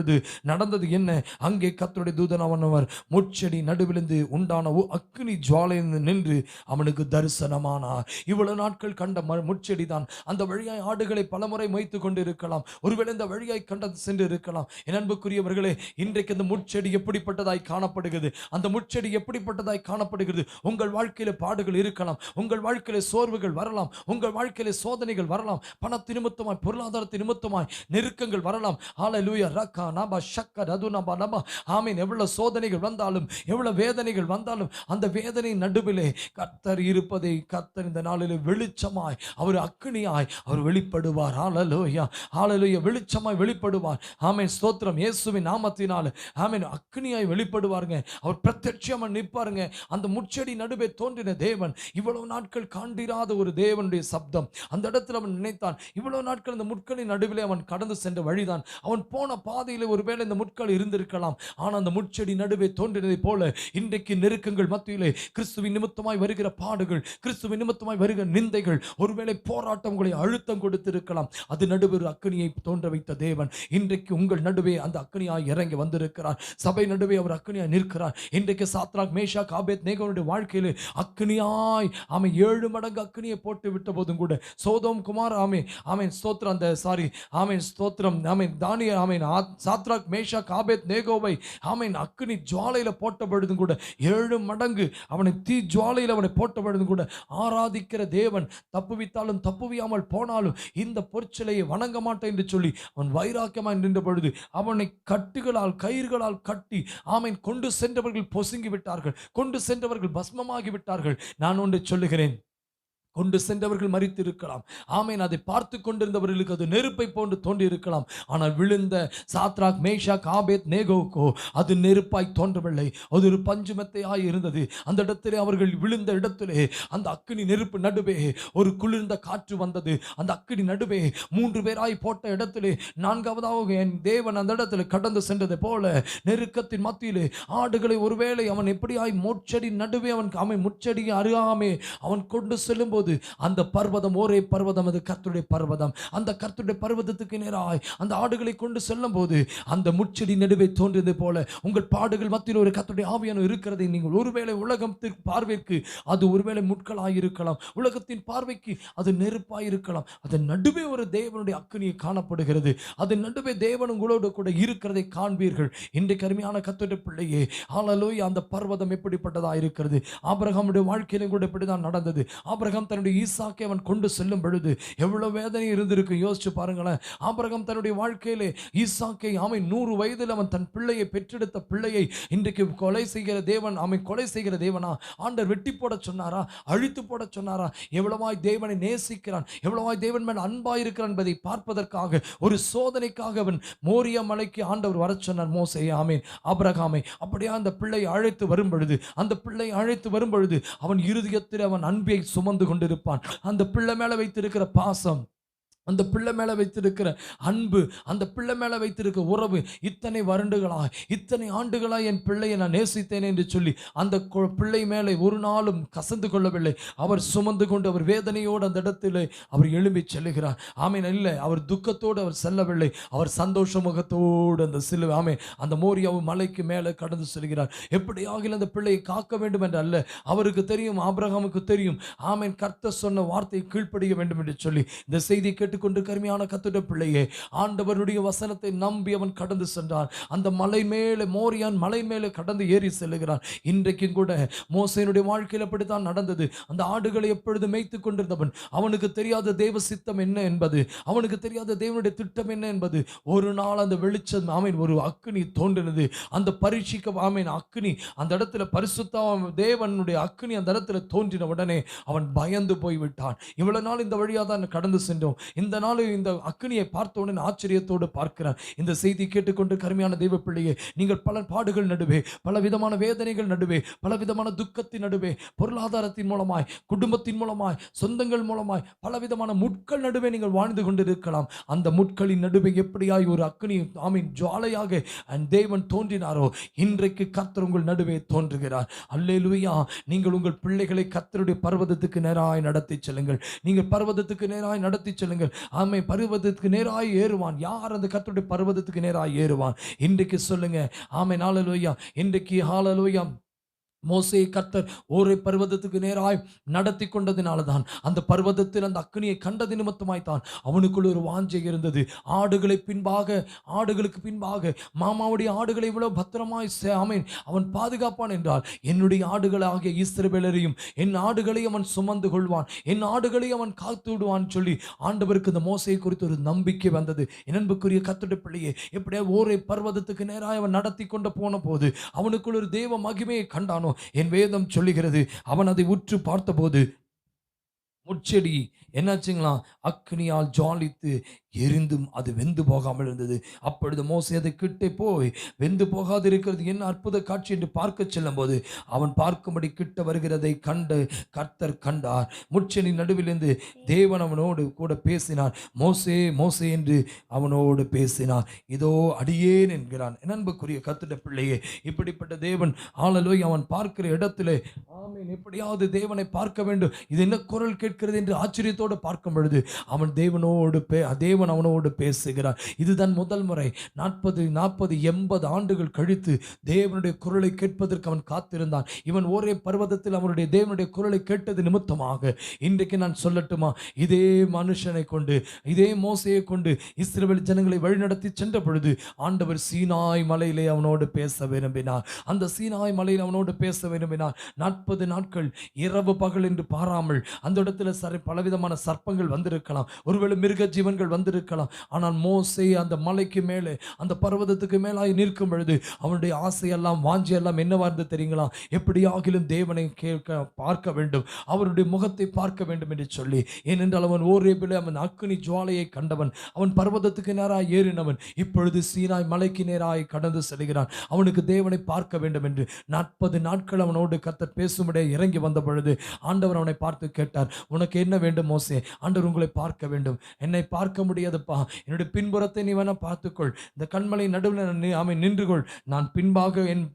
நடந்தது என்ன? அங்கே கர்த்தருடைய தூதன் அவனவர் முட்செடி நடுவிலிருந்து உண்டான அக்கினி ஜுவாலையில் நின்று அவனுக்கு தரிசனமானார். இவ்வளவு நாட்கள் கண்ட முட்செடி தான் அந்த வழியாய் ஆடுகளை பலமுறை மொய்த்து கொண்டு இருக்கலாம். ஒருவேளை இந்த வழியாய் கண்டது சென்று இருக்கலாம். என் அன்புக்குரியவர்களே, இன்றைக்கு இந்த முட்செடி எப்படிப்பட்டதாய் காணப்படுகிறது? அந்த முட்செடி எப்படிப்பட்டதாய் காணப்படுகிறது? உங்கள் வாழ்க்கையில பாடுகள் இருக்கலாம், உங்கள் வாழ்க்கையில சோர்வுகள் வரலாம், உங்கள் வாழ்க்கையில சோதனைகள் வரலாம், பணத்து நிமித்தமாய், பொருளாதாரத்து நிமித்தமாய் நெருக்கங்கள் வரலாம். ஹல்லேலூயா. ரக்கா நபா ஷக்க ரதுனபா நபா. ஆமென். எவ்வளவு சோதனைகள் வந்தாலும், எவ்வளவு வேதனைகள் வந்தாலும், அந்த வேதனை நடுவிலே கர்த்தர் இருப்பதை கர்த்தர் இந்த நாளிலே வெளிச்சமாய், அவர் அக்கினியாய் அவர் வெளிப்படுவார். ஹல்லேலூயா. ஹல்லேலூயா. வெளிச்சமாய் வெளிப்படுவார். ஆமென். ஸ்தோத்திரம். இயேசுவின் நாமத்தினால ஆமென். அக்கினியாய் வெளிப்படுவாருங்க. அவர் பிரத்யட்சமா நிற்பாருங்க. அந்த முட்செடி நடுவே தோன்றின தேவன், இவ்வளவு நாட்கள் காண்டிராத ஒரு தேவனுடைய சப்தம். அந்த இடத்துல அவன் நினைத்தான், இவ்வளவு நாட்கள் அந்த முட்களின் நடுவிலே அவன் கடந்து சென்ற வழிதான், அவன் போன பாதையிலே ஒருவேளை இந்த முட்கள் இருந்திருக்கலாம். ஆனால் அந்த முட்செடி நடுவே தோன்றினதை போல இன்றைக்கு நெருக்கங்கள் மத்தியிலே கிறிஸ்துவின் நிமித்தமாய் வருகிற பாடுகள், கிறிஸ்துவின் நிமித்தமாய் வருகிற நிந்தைகள், ஒருவேளை போராட்டம் உங்களை அழுத்தம் கொடுத்திருக்கலாம். அது நடுவே அக்கினியை தோன்ற வைத்த தேவன் இன்றைக்கு உங்கள் நடுவே அந்த அக்கினியாய் இறங்கி வந்திருக்கிறார். சபை நடுவே அவர் அக்கினியாய் நிற்கிறார். இன்றைக்கு சாத்ராக் மேஷாக் ஆபேத்நேகோவுடைய வாழ்க்கையிலே அக்கினியாய் ஆமென் 7 மடங்கு அக்கினியை போட்டு விட்ட போதும் கூட சோதோம் குமார் ஆமென் ஸ்தோத்திரம் அந்த ஆமென் ஸ்தோத்திரம் ஆமென் தானியேல் ஆமென் சாத்ராக் மேஷாக் ஆபேத்நேகோவை ஆமென் அக்கினி ஜுவாலையில போட்ட பொழுதும் கூட 7 மடங்கு அவனை தீ ஜுவாலையில் அவனை போட்ட பொழுதும் கூட ஆராதிக்கிற தேவன் தப்புவித்தாலும் தப்புவியாமல் போனாலும் இந்த பொற்சிலையை வணங்க மாட்டேன் என்று சொல்லி அவன் வைராக்கியமாய் நின்ற பொழுது அவனை கட்டுகளால் கயிறுகளால் கட்டி ஆமென் கொண்டு சென்றவர்கள் பொசுங்கி விட்டார்கள், கொண்டு சென்றவர்கள் பஸ்மமாகி விட்டார்கள். நான் ஒன்று சொல்லுகிறேன், கொண்டு சென்றவர்கள் மரித்து இருக்கலாம். ஆமென். அதை பார்த்து கொண்டிருந்தவர்களுக்கு அது நெருப்பை போன்று தோன்றி இருக்கலாம். ஆனால் விழுந்த சாத்ராக், மேஷாக், ஆபேத் நேகோவுக்கோ அது நெருப்பாய் தோன்றவில்லை. அது ஒரு பஞ்சுமெத்தையாய் இருந்தது. அந்த இடத்திலே அவர்கள் விழுந்த இடத்திலே அந்த அக்கினி நெருப்பு நடுவே ஒரு குளிர்ந்த காற்று வந்தது. அந்த அக்கினி நடுவே 3 பேராய் போட்ட இடத்திலே 4வதாக என் தேவன் அந்த இடத்துல கடந்து சென்றது போல நெருக்கத்தின் மத்தியிலே ஆடுகளை ஒருவேளை அவன் எப்படியாய் முட்செடி நடுவே அவன் முட்செடியை அருகாமே அவன் கொண்டு செல்லும்போது அந்த பர்வதம், ஒரே பர்வதம், அது கர்த்தருடைய பர்வதம். அந்த கர்த்தருடைய பர்வதத்துக்கு நேராய் அந்த ஆடுகளை கொண்டு செல்லும் போது அந்த முட்செடி நடுவே தோன்றியது போல உங்கள் பாடுகள் மத்தியில் ஒரு கர்த்தருடைய ஆவியானவர் இருக்கிறதை நீங்கள் ஒருவேளை உலகத்தின் பார்வைக்கு அது ஒருவேளை முட்களாய் இருக்கலாம், உலகத்தின் பார்வைக்கு அது நெருப்பாய் இருக்கலாம். அதன் நடுவே ஒரு தேவனுடைய அக்கினி காணப்படுகிறது. அதன் நடுவே தேவன் உங்களோடு கூட இருக்கிறதை காண்பீர்கள். இன்றைக்கு அருமையான கர்த்தருடைய பிள்ளையே, ஹல்லேலூயா, அந்த பர்வதம் எப்படிப்பட்டதா இருக்கிறது? ஆபிரகாமுடைய வாழ்க்கையிலும் கூட இப்படிதான் நடந்தது. ஆபிரகாம் தன்னுடைய ஈசாக்கை அவன் கொண்டு செல்லும் பொழுது எவ்வளவு வேதனை இருந்திருக்கு யோசிச்சு பாருங்களேன். ஆபிரகாம் தன்னுடைய வாழ்க்கையிலே ஈசாக்கை அவன் 100 வயதில் அவன் தன் பிள்ளையை பெற்றெடுத்த பிள்ளையை இன்றைக்கு கொலை செய்கிற தேவன், அவன் கொலை செய்கிற தேவனா? ஆண்டவர் வெட்டி போட சொன்னாரா? அழித்து போட சொன்னாரா? எவ்வளவாய் தேவனை நேசிக்கிறான், எவ்வளவாய் தேவன் மேல் அன்பாய் இருக்கிறான் என்பதை பார்ப்பதற்காக ஒரு சோதனைக்காக அவன் மோரியா மலைக்கு ஆண்டவர் வர சொன்னார் மோசேயை, ஆமென், ஆபிரகாமை. அப்படியே அந்த பிள்ளை அழைத்து வரும் பொழுது, அந்த பிள்ளை அழைத்து வரும் பொழுது அவன் இருதயத்தில் அவன் அன்பை சுமந்து கொண்டிருப்பான். அந்த பிள்ளை மேல வைத்திருக்கிற பாசம், அந்த பிள்ளை மேல வைத்திருக்கிற அன்பு, அந்த பிள்ளை மேல வைத்திருக்கிற உறவு, இத்தனை வருடங்களாய், இத்தனை ஆண்டுகளாய் என் பிள்ளையை நான் நேசித்தேன் என்று சொல்லி அந்த பிள்ளை மேலே ஒரு நாளும் கசந்து கொள்ளவில்லை. அவர் சுமந்து கொண்டு அவர் வேதனையோடு அந்த இடத்தில் அவர் எழும்பி செல்லுகிறார். ஆமென். இல்லை, அவர் துக்கத்தோடு அவர் செல்லவில்லை. அவர் சந்தோஷ முகத்தோடு அந்த சிலுவை, ஆமென், அந்த மோரியாவு மலைக்கு மேலே கடந்து செல்கிறார். எப்படியாக அந்த பிள்ளையை காக்க வேண்டும் என்று அல்ல, அவருக்கு தெரியும், ஆபிரகாமுக்கு தெரியும், ஆமென், கர்த்தர் சொன்ன வார்த்தையை கீழ்ப்படிய வேண்டும் என்று சொல்லி இந்த செய்தி கேட்டு கொண்டு கருமையான கர்த்தருடைய பிள்ளையே, ஆண்டவருடைய வசனத்தை நம்பி அவன் கடந்து சென்றான். அந்த மலை மேலே, மோரியான் மலை மேலே கடந்து ஏறி செல்லுகிறான். இன்றைக்கும் கூட மோசேனுடைய வாழ்க்கையில் அப்படித்தான் நடந்தது. அந்த ஆடுகளை எப்பொழுது மேய்த்து கொண்டிருந்தவன், அவனுக்கு தெரியாத தேவ சித்தம் என்ன என்பது, அவனுக்கு தெரியாத தேவனுடைய திட்டம் என்ன என்பது, ஒரு நாள் அந்த வெளிச்சம், ஆமென், ஒரு அக்கினி தோன்றினது. அந்த பரீட்சிக்க, ஆமென், அக்கினி அந்த இடத்துல பரிசுத்த தேவனுடைய அக்கினி அந்த இடத்துல தோன்றின உடனே அவன் பயந்து போய்விட்டான். இவ்வளவு நாள் இந்த வழியாக தான் கடந்து சென்றோம், இந்த நாள் இந்த அக்கினியை பார்த்த உடனே ஆச்சரியத்தோடு பார்க்கிறான். இந்த செய்தி கேட்டுக்கொண்டு கருமையான தெய்வ பிள்ளையே, நீங்கள் பல பாடுகள் நடுவே, பல விதமான வேதனைகள் நடுவே, பல விதமான துக்கத்தின் நடுவே, பொருளாதாரத்தின் மூலமாய், குடும்பத்தின் மூலமாய், சொந்தங்கள் மூலமாய், பல விதமான முட்கள் நடுவே நீங்கள் வாழ்ந்து கொண்டிருக்கலாம். அந்த முட்களின் நடுவே எப்படியாய் ஒரு அக்கினி, ஆமீன், ஜுவாலையாக தேவன் தோன்றினாரோ, இன்றைக்கு கர்த்தர் உங்கள் நடுவே தோன்றுகிறார். அல்லேலூயா. நீங்கள் உங்கள் பிள்ளைகளை கர்த்தருடைய பர்வதத்துக்கு நேராய் நடத்தி செல்லுங்கள். நீங்கள் பர்வதத்துக்கு நேராய் நடத்தி செல்லுங்கள். ஆமை, பர்வதத்துக்கு நேராய் ஏறுவான். யார் அந்த கர்த்தருடைய பர்வதத்துக்கு நேராய் ஏறுவான்? இன்றைக்கு சொல்லுங்க. ஆமென், ஹல்லேலூயா. இன்றைக்கு ஹல்லேலூயா, மோசே கர்த்தர் ஓரே பர்வதத்துக்கு நேராய் நடத்தி கொண்டதினால தான், அந்த பர்வதத்தில் அந்த அக்கினியை கண்டது நிமித்தமாய் தான் அவனுக்குள் ஒரு வாஞ்சை இருந்தது. ஆடுகளுக்கு பின்பாக மாமாவுடைய ஆடுகளை இவ்வளவு பத்திரமாய் ஆமென் அவன் பாதுகாப்பான் என்றால், என்னுடைய ஆடுகளாகிய இஸ்ரவேலரையும் என் ஆடுகளை அவன் சுமந்து கொள்வான், என் ஆடுகளை அவன் காத்து விடுவான் சொல்லி ஆண்டவருக்கு இந்த மோசையை குறித்து ஒரு நம்பிக்கை வந்தது. அன்புக்குரிய கர்த்தருடைய பிள்ளையே, எப்படியே ஓரே பர்வதத்துக்கு நேராய் அவன் நடத்தி கொண்டு போன போது அவனுக்குள் ஒரு தேவ மகிமையை கண்டானோ, என் வேதம் சொல்லுகிறது, அவன் அதை உற்று பார்த்தபோது முட்செடி என்னாச்சுங்களா, அக்னியால் ஜாலித்து எரிந்தும் அது வெந்து போகாமல் இருந்தது. அப்பொழுது மோசே அதை கிட்டே போய், வெந்து போகாது இருக்கிறது என்ன அற்புத காட்சி என்று பார்க்க செல்லும் போது அவன் பார்க்கும்படி கிட்ட வருகிறதை கண்டு கர்த்தர் கண்டார். முட்செடி நடுவிலிருந்து தேவன் அவனோடு கூட பேசினார். மோசே மோசே என்று அவனோடு பேசினார். இதோ அடியேன் என்கிறான். அன்புக்குரிய கர்த்தருடைய பிள்ளையே, இப்படிப்பட்ட தேவன், ஹல்லேலூயா, அவன் பார்க்கிற இடத்திலே, ஆமென், எப்படியாவது தேவனை பார்க்க வேண்டும், இது என்ன குரல் கேட்கிறது என்று ஆச்சரியத்தோடு பார்க்கும் பொழுது அவன் தேவனோடு தேவன் அவனோடு பேசுகிறார். இதுதான் முதல் முறை. 40 80 ஆண்டுகள் கழித்து தேவனுடைய குரலை கேட்பதற்கு அவன் காத்திருந்தான். இவன் ஒரே பர்வதத்தில் அவனுடைய தேவனுடைய குரலை கேட்டது நிமித்தமாக இன்றைக்கு நான் சொல்லட்டுமா, இதே மனுஷனை கொண்டு, இதே மோசையை கொண்டு இஸ்ரவேல் ஜனங்களை வழிநடத்தி சென்ற பொழுது ஆண்டவர் சீனாய் மலையிலே அவனோடு பேச விரும்பினார். அந்த சீனாய் மலையில் அவனோடு பேச விரும்பினார். 40 நாட்கள் இரவு பகல் என்று பாராமல் அந்த இடத்துல பலவிதமான சர்ப்பங்கள் வந்திருக்கலாம், ஒருவேளை மிருக ஜீவன்கள் வந்திருக்கலாம். ஆனால் மோசே அந்த மலைக்கு மேலே அந்த பர்வதத்துக்கு மேலாய் நிற்கும் பொழுது அவனுடைய ஆசையெல்லாம் வாஞ்சியெல்லாம் என்னவா இருந்து தெரியுங்களா? எப்படியாகிலும் தேவனை பார்க்க வேண்டும், அவருடைய முகத்தை பார்க்க வேண்டும் என்று சொல்லி. ஏனென்றால் அவன் ஓரேபிலே அவன் அக்கினி ஜுவாலையை கண்டவன், அவன் பர்வதத்துக்கு நேராக ஏறினவன். இப்பொழுது சீனாய் மலைக்கு நேராக கடந்து செல்கிறான். அவனுக்கு தேவனை பார்க்க வேண்டும் என்று 40 நாட்கள் அவனோடு கர்த்தர் பேசும்படியே இறங்கி வந்த பொழுது ஆண்டவர் அவனை பார்த்து கேட்டார், உனக்கு என்ன வேண்டும் மோசே? ஆண்டவர், உங்களை பார்க்க வேண்டும். என்னை பார்க்க முடியாதுப்பா, என்னுடைய பின்புறத்தை நீ வேணா பார்த்துக்கொள், இந்த கண்மலை நடுவில் அவன் நின்றுகொள். நான் பின்பாக என்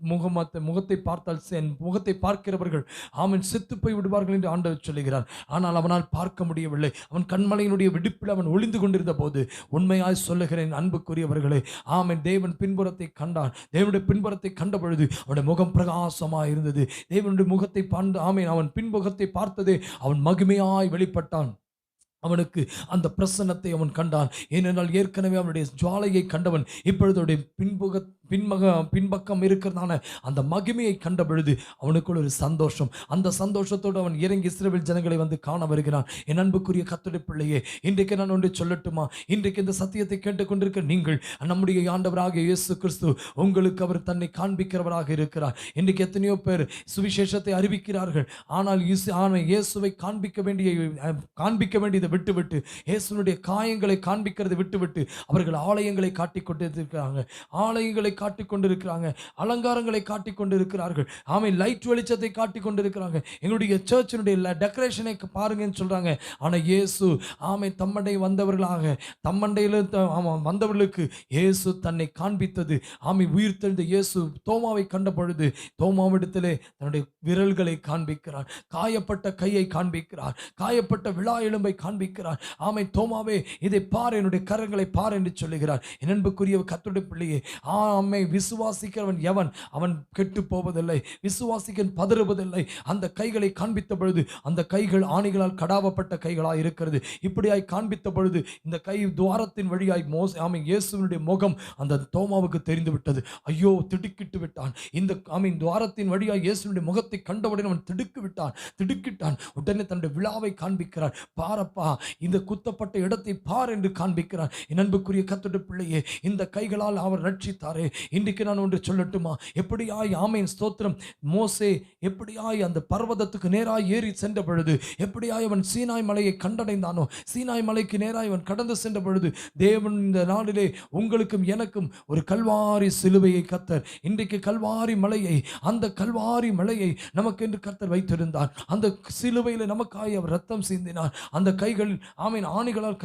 முகத்தை பார்த்தால் என் முகத்தை பார்க்கிறவர்கள் அவன் செத்து போய் விடுவார்கள் என்று ஆண்டவர் சொல்லுகிறார். ஆனால் அவனால் பார்க்க முடியவில்லை. அவன் கண்மலையினுடைய விடுப்பில் அவன் ஒளிந்து கொண்டிருந்த போது உண்மையாய் சொல்லுகிறேன் அன்புக்குரியவர்களே, ஆமென், தேவன் பின்புறத்தை கண்டான். தேவனுடைய பின்புறத்தை கண்ட பொழுது அவனுடைய முகம் பிரகாசமாக இருந்தது. தேவனுடைய முகத்தை பார்த்து ஆமென், அவன் பின்புகத்தை பார்த்ததே அவன் மகிமையாய் வெளிப்பட்டான். அவனுக்கு அந்த பிரசன்னத்தை அவன் கண்டான். ஏனென்றால் ஏற்கனவே அவனுடைய ஜுவாலையை கண்டவன் இப்பொழுது அவனுடைய பின்பக்கம் இருக்கிறதான அந்த மகிமையை கண்ட பொழுது அவனுக்குள் ஒரு சந்தோஷம். அந்த சந்தோஷத்தோடு அவன் இறங்கி இஸ்ரவேல் ஜனங்களை வந்து காண வருகிறான். என் அன்புக்குரிய கர்த்தருடைய பிள்ளையே, இன்றைக்கு நான் ஒன்று சொல்லட்டுமா? இன்றைக்கு இந்த சத்தியத்தை கேட்டுக்கொண்டிருக்க நீங்கள், நம்முடைய ஆண்டவராக இயேசு கிறிஸ்து உங்களுக்கு அவர் தன்னை காண்பிக்கிறவராக இருக்கிறார். இன்றைக்கு எத்தனையோ பேர் சுவிசேஷத்தை அறிவிக்கிறார்கள், ஆனால் இயேசுவை காண்பிக்க வேண்டியதை விட்டுவிட்டு, இயேசுனுடைய காயங்களை காண்பிக்கிறதை விட்டுவிட்டு அவர்கள் ஆலயங்களை காட்டிக் கொண்டிருக்கிறாங்க, ஆலயங்களை காட்டிக் கொண்டிருக்கிறாங்க, அலங்காரங்களை காட்டிக் கொண்டிருக்கிறார்கள். ஆமென், லைட் வெளிச்சத்தை காட்டிக் கொண்டிருக்கிறாங்க, எங்களுடைய சர்ச்சினுடைய டெக்கரேஷனை பாருங்கன்னு சொல்றாங்க. ஆனா இயேசு ஆமென் தம்மண்டை வந்தவர்களுக்கு இயேசு தன்னை காண்பித்தது. ஆமென், உயிர்த்தெழுந்த இயேசு தோமாவை கண்ட பொழுது தோமாவிடத்திலே தன்னுடைய விரல்களை காண்பிக்கிறார், காயப்பட்ட கையை காண்பிக்கிறார், காயப்பட்ட விழா எலும்பை காண்பிக்கிறார். ஆமென், தோமாவே இதை பார், என்னுடைய கரங்களை பார் என்று சொல்லுகிறார். என் அன்புக்குரிய கர்த்தருடைய பிள்ளையே, ஆமை விசுவாசிக்கிறவன் எவன் அவன் கெட்டு போவதில்லை, விசுவாசிக்கன் பதறுவதில்லை. அந்த கைகளை காண்பித்த பொழுது அந்த கைகள் ஆணிகளால் கடாவப்பட்ட கைகளாய் இருக்கிறது. இப்படியாய் காண்பித்த பொழுது இந்த கை துவாரத்தின் வழியாய் இயேசுவினுடைய முகம் அந்த தோமாவுக்கு தெரிந்து விட்டது. ஐயோ, திடுக்கிட்டு விட்டான். இந்த துவாரத்தின் வழியாய் இயேசுவினுடைய முகத்தை கண்டவுடன் அவன் திடுக்கிட்டான். உடனே தன்னுடைய விழாவை காண்பிக்கிறார். பாரப்பா, இந்த குத்தப்பட்ட இடத்தை பார் என்று காண்பிக்கிறார். என் அன்புக்குரிய கர்த்தருடைய பிள்ளையே, இந்த கைகளால் அவர் ரட்சித்தாரே. இன்றைக்கு நான் ஒன்று சொல்லட்டுமா? எப்படியாய் ஆமென் ஸ்தோத்திரம், மோசே எப்படியாய் அந்த பர்வதத்துக்கு நேராய் ஏறி சென்ற பொழுது, எப்படியாய் அவன் சீனாய் மலையை கண்டடைந்தானோ, சீனாய் மலைக்கு நேராய் அவன் கடந்து சென்ற பொழுது தேவன் இந்த நாளிலே உங்களுக்கும் எனக்கும் ஒரு கல்வாரி சிலுவையை கர்த்தர், இன்றைக்கு கல்வாரி மலையை, அந்த கல்வாரி மலையை நமக்கு என்று கர்த்தர் வைத்திருந்தார். அந்த சிலுவையில் நமக்காய் அவர் ரத்தம் சிந்தினார். அந்த கைகள் ஆமென் ஆணிகளால்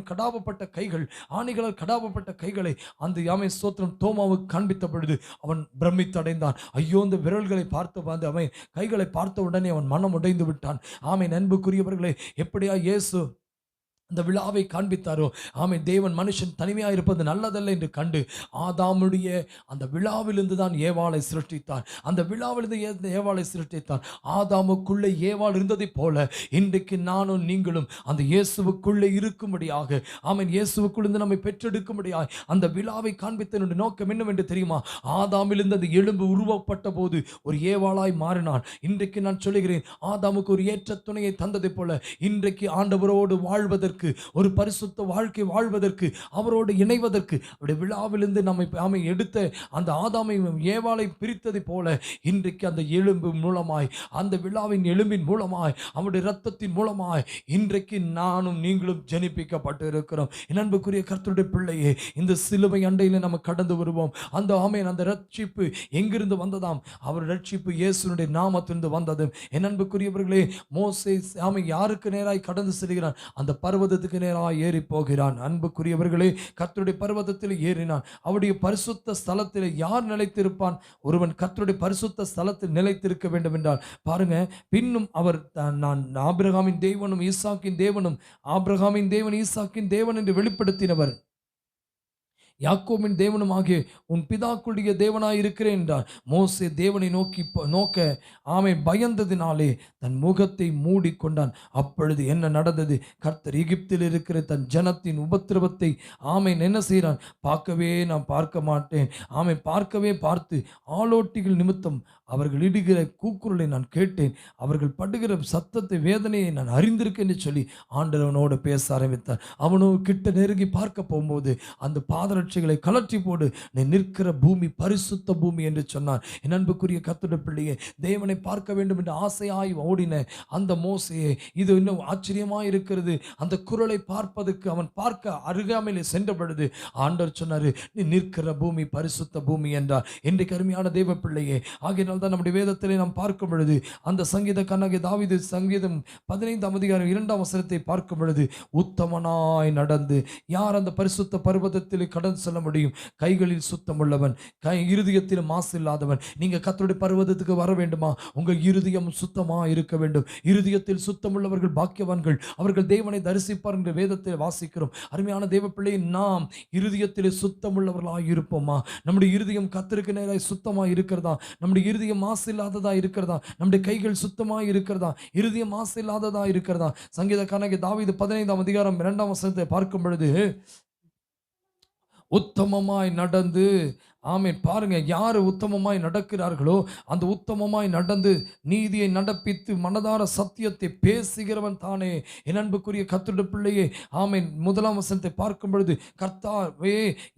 கடாவப்பட்ட கைகள், ஆணிகளால் கடாவப்பட்ட கைகளை அந்த ஆமென் ஸ்தோத்திரம் தோமாவுக்கு காண்பித்த பொழுது அவன் பிரமித்தடைந்தான். ஐயோ, இந்த விரல்களை பார்த்து அவன் கைகளை பார்த்த உடனே அவன் மனம் உடைந்து விட்டான். ஆமென், அன்புக்குரியவர்களே, எப்படியா இயேசு அந்த விழாவை காண்பித்தாரோ, ஆமென், தேவன் மனுஷன் தனிமையாக இருப்பது நல்லதல்ல என்று கண்டு ஆதாமுடைய அந்த விழாவிலிருந்து தான் ஏவாளை சிருஷ்டித்தார். அந்த விழாவிலிருந்து ஏவாளை சிருஷ்டித்தார். ஆதாமுக்குள்ளே ஏவாள் இருந்ததை போல இன்றைக்கு நானும் நீங்களும் அந்த இயேசுவுக்குள்ளே இருக்கும்படியாக, ஆமென், இயேசுவுக்குள்ளே நம்மை பெற்றெடுக்கும்படியாக அந்த விழாவை காண்பித்தனுடைய நோக்கம் என்னவென்று தெரியுமா? ஆதாமிலிருந்து அந்த எலும்பு உருவப்பட்ட போது ஒரு ஏவாளாய் மாறினான். இன்றைக்கு நான் சொல்லுகிறேன், ஆதாமுக்கு ஒரு ஏற்ற துணையை தந்ததை போல இன்றைக்கு ஆண்டவரோடு வாழ்வதற்கு, ஒரு பரிசுத்த வாழ்க்கை வாழ்வதற்கு, அவரோடு இணைவதற்கு, அவருடைய விழாவிலிருந்து நம்மை எடுத்த அந்த ஆதாமை ஏவாளை பிரித்ததை போல இன்றைக்கு அந்த எலும்பு மூலமாய், அந்த விழாவின் எலும்பின் மூலமாய், அவருடைய இரத்தத்தின் மூலமாய் இன்றைக்கு நானும் நீங்களும் ஜனிப்பிக்கப்பட்டு இருக்கிறோம். என் அன்புக்குரிய கர்த்தருடைய பிள்ளையே, இந்த சிலுவை அண்டையில் நம்ம கடந்து வருவோம். அந்த ஆமென், அந்த ரட்சிப்பு எங்கிருந்து வந்ததாம்? அவர் ரட்சிப்பு இயேசுனுடைய நாமத்திலிருந்து வந்தது. என் அன்புக்குரியவர்களே, மோசே ஆமென் யாருக்கு நேராய் கடந்து செல்கிறான்? அந்த பர்வதத்துக்கு நேராக ஏறி போகிறான். அன்புக்குரியவர்களே, கர்த்தருடைய பர்வதத்தில் ஏறினான். அவருடைய பரிசுத்த ஸ்தலத்தில் யார் நிலைத்திருப்பான்? ஒருவன் கர்த்தருடைய பரிசுத்த ஸ்தலத்தில் நிலைத்திருக்க வேண்டும் என்றால் பாருங்க, பின்னும் அவர் நான் ஆபிரகாமின் தேவனும் ஈசாக்கின் தேவனும், ஆபிரகாமின் தேவன் ஈசாக்கின் தேவன் என்று வெளிப்படுத்தினவர். யாக்கோபின் தேவனுமாகிய உன் பிதாக்களுடைய தேவனாய் இருக்கிறேன் என்றார். மோசே தேவனை நோக்க பயந்ததினாலே தன் முகத்தை மூடிக்கொண்டான். அப்பொழுது என்ன நடந்தது? கர்த்தர் எகிப்தில் இருக்கிற தன் ஜனத்தின் உபத்திரவத்தை என்ன செய்கிறான்? நான் பார்க்க மாட்டேன். பார்க்கவே பார்த்து ஆளோட்டிகள் நிமித்தம் அவர்கள் இடுகிற கூக்குரலை நான் கேட்டேன். அவர்கள் படுகிற சத்தத்தை வேதனையை நான் அறிந்திருக்கேன் என்று சொல்லி ஆண்டவனோடு பேச ஆரம்பித்தார். அவனோ கிட்ட நெருங்கி பார்க்க போகும்போது அந்த பாதரட்சைகளை கலற்றி போடு, நீ நிற்கிற பூமி பரிசுத்த பூமி என்று சொன்னார். என் அன்புக்குரிய கர்த்தருடைய பிள்ளையே, தேவனை பார்க்க வேண்டும் என்று ஆசையாய் ஓடின அந்த மோசேயை இது இன்னும் ஆச்சரியமாய் இருக்கிறது. அந்த குரலை பார்ப்பதற்கு அவன் பார்க்க அருகாமையிலே சென்ற பொழுது ஆண்டவர் சொன்னார், நீ நிற்கிற பூமி பரிசுத்த பூமி என்றார். இன்றைக்கு அருமையான தேவ பிள்ளையே, ஆகினால் தான் நம்முடைய வேதத்திலே நாம் பார்க்கும் பொழுது அந்த சங்கீதக்காரனாகிய தாவீது சங்கீதம் 15ஆம் அதிகாரம் 2ஆம் வசனத்தை பார்க்கும் பொழுது, உத்தமனாய் நடந்து யார் அந்த பரிசுத்த பர்வதத்தில் கடந்து செல்ல முடியும்? கைகளில் சுத்தம் உள்ளவன், இருதயத்தில் மாசு இல்லாதவன். நீங்க கர்த்தருடைய பர்வதத்துக்கு வர வேண்டுமா? உங்க இருதயம் சுத்தமா இருக்க வேண்டும். இருதயத்தில் சுத்தம் உள்ளவர்கள் பாக்கியவான்கள், அவர்கள் தேவனை தரிசிப்பார் என்று வேதத்தில் வாசிக்கிறோம். அருமையான தேவ பிள்ளையை, நாம் இருதயத்தில் சுத்தம் உள்ளவர்களாக இருப்போமா? நம்முடைய இருதயம் கர்த்தருக்கு நேராக சுத்தமாக இருக்கிறதா? நம்முடைய இருதயம் மாசு இல்லாததா இருக்கிறதா? நம்முடைய கைகள் சுத்தமாக இருக்கிறதா? இருதயம் மாசு இல்லாததா இருக்கிறதா? சங்கீதக்காரனாகிய தாவீது 15ஆம் அதிகாரம் 2ஆம் வசனத்தை பார்க்கும் பொழுது, உத்தமமாய் நடந்து பாருங்க, யாரு உத்தமமாய் நடக்கிறார்களோ அந்த உத்தமமாய் நடந்து நீதியை நடப்பித்து மனதார சத்தியத்தை பேசுகிறவன் தானே. என் அன்புக்குரிய கர்த்தருடைய பிள்ளையே, 1ஆம் வசனத்தை பார்க்கும் பொழுது, கர்த்தாவே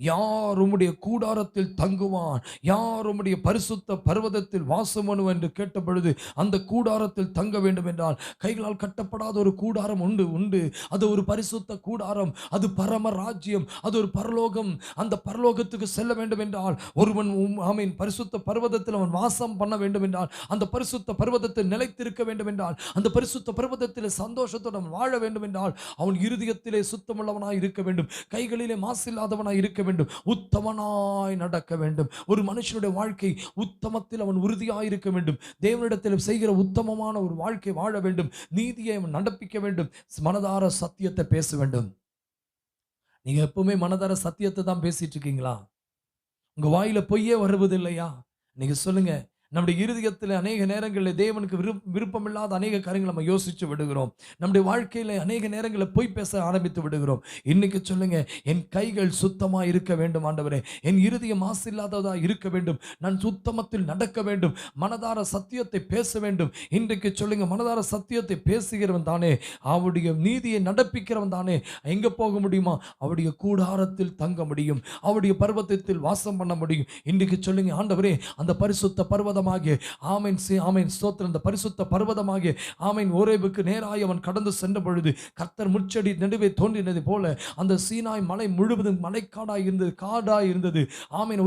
யார் உம்முடைய கூடாரத்தில் தங்குவான்? யார் உம்முடைய பரிசுத்த பர்வதத்தில் வாசம் பண்ணுவான் என்று கேட்ட பொழுது, அந்த கூடாரத்தில் தங்க வேண்டும் என்றால் கைகளால் கட்டப்படாத ஒரு கூடாரம் உண்டு. அது ஒரு பரிசுத்த கூடாரம், அது பரம ராஜ்யம், அது ஒரு பரலோகம். அந்த பரலோகத்துக்கு செல்ல வேண்டும் என்றால் ஒருவன் பரிசுத்த பர்வதத்தில் அவன் வாசம் பண்ண வேண்டும் என்றால், அந்த பரிசுத்த பர்வதத்தில் நிலைத்திருக்க வேண்டும் என்றால், அந்த பரிசுத்த பர்வதத்தில் சந்தோஷத்துடன் வாழ வேண்டும் என்றால், அவன் இருதயத்திலே சுத்தமுள்ளவனாய் இருக்க வேண்டும், கைகளிலே மாசில்லாதவனாய் இருக்க வேண்டும், உத்தமனாய் நடக்க வேண்டும். ஒரு மனுஷனுடைய வாழ்க்கை உத்தமத்தில் அவன் உறுதியாய் இருக்க வேண்டும். தேவனிடத்தில் செய்கிற உத்தமமான ஒரு வாழ்க்கை வாழ வேண்டும். நீதியை அவன் நடப்பிக்க வேண்டும். மனதார சத்தியத்தை பேச வேண்டும். நீங்க எப்பவுமே மனதார சத்தியத்தை தான் பேசிட்டு இருக்கீங்களா? உங்க வாயில பொய்யே வருவது இல்லையா? நீங்க சொல்லுங்க. நம்முடைய இருதயத்தில் அநேக நேரங்களில் தேவனுக்கு விருப்பமில்லாத அநேக காரியங்களை நம்ம யோசிச்சு விடுகிறோம். நம்முடைய வாழ்க்கையில அநேக நேரங்களில் பொய் பேச ஆரம்பித்து விடுகிறோம். இன்னைக்கு சொல்லுங்க, என் கைகள் சுத்தமா இருக்க வேண்டும் ஆண்டவரே, என் இருதயம் மாசு இல்லாததா இருக்க வேண்டும், நான் சுத்தமத்தில் நடக்க வேண்டும், மனதார சத்தியத்தை பேச வேண்டும். இன்றைக்கு சொல்லுங்க, மனதார சத்தியத்தை பேசுகிறவன் தானே, அவருடைய நீதியை நடப்பிக்கிறவன் தானே எங்க போக முடியுமா? அவருடைய கூடாரத்தில் தங்க முடியும், அவருடைய பர்வதத்தில் வாசம் பண்ண முடியும். இன்றைக்கு சொல்லுங்க, ஆண்டவரே அந்த பரிசுத்த பர்வதம் ஸ்தோத்திரம், அந்த பரிசுத்த பர்வதமாகிய ஓரேபுக்கு நேராய் அவன் கடந்து சென்ற பொழுது, கர்த்தர் முச்செடி நடுவே தோன்றினது போல அந்த சீனாய் மலை முழுவதும் மலைக்காடாய் இருந்தது, காடாய் இருந்தது.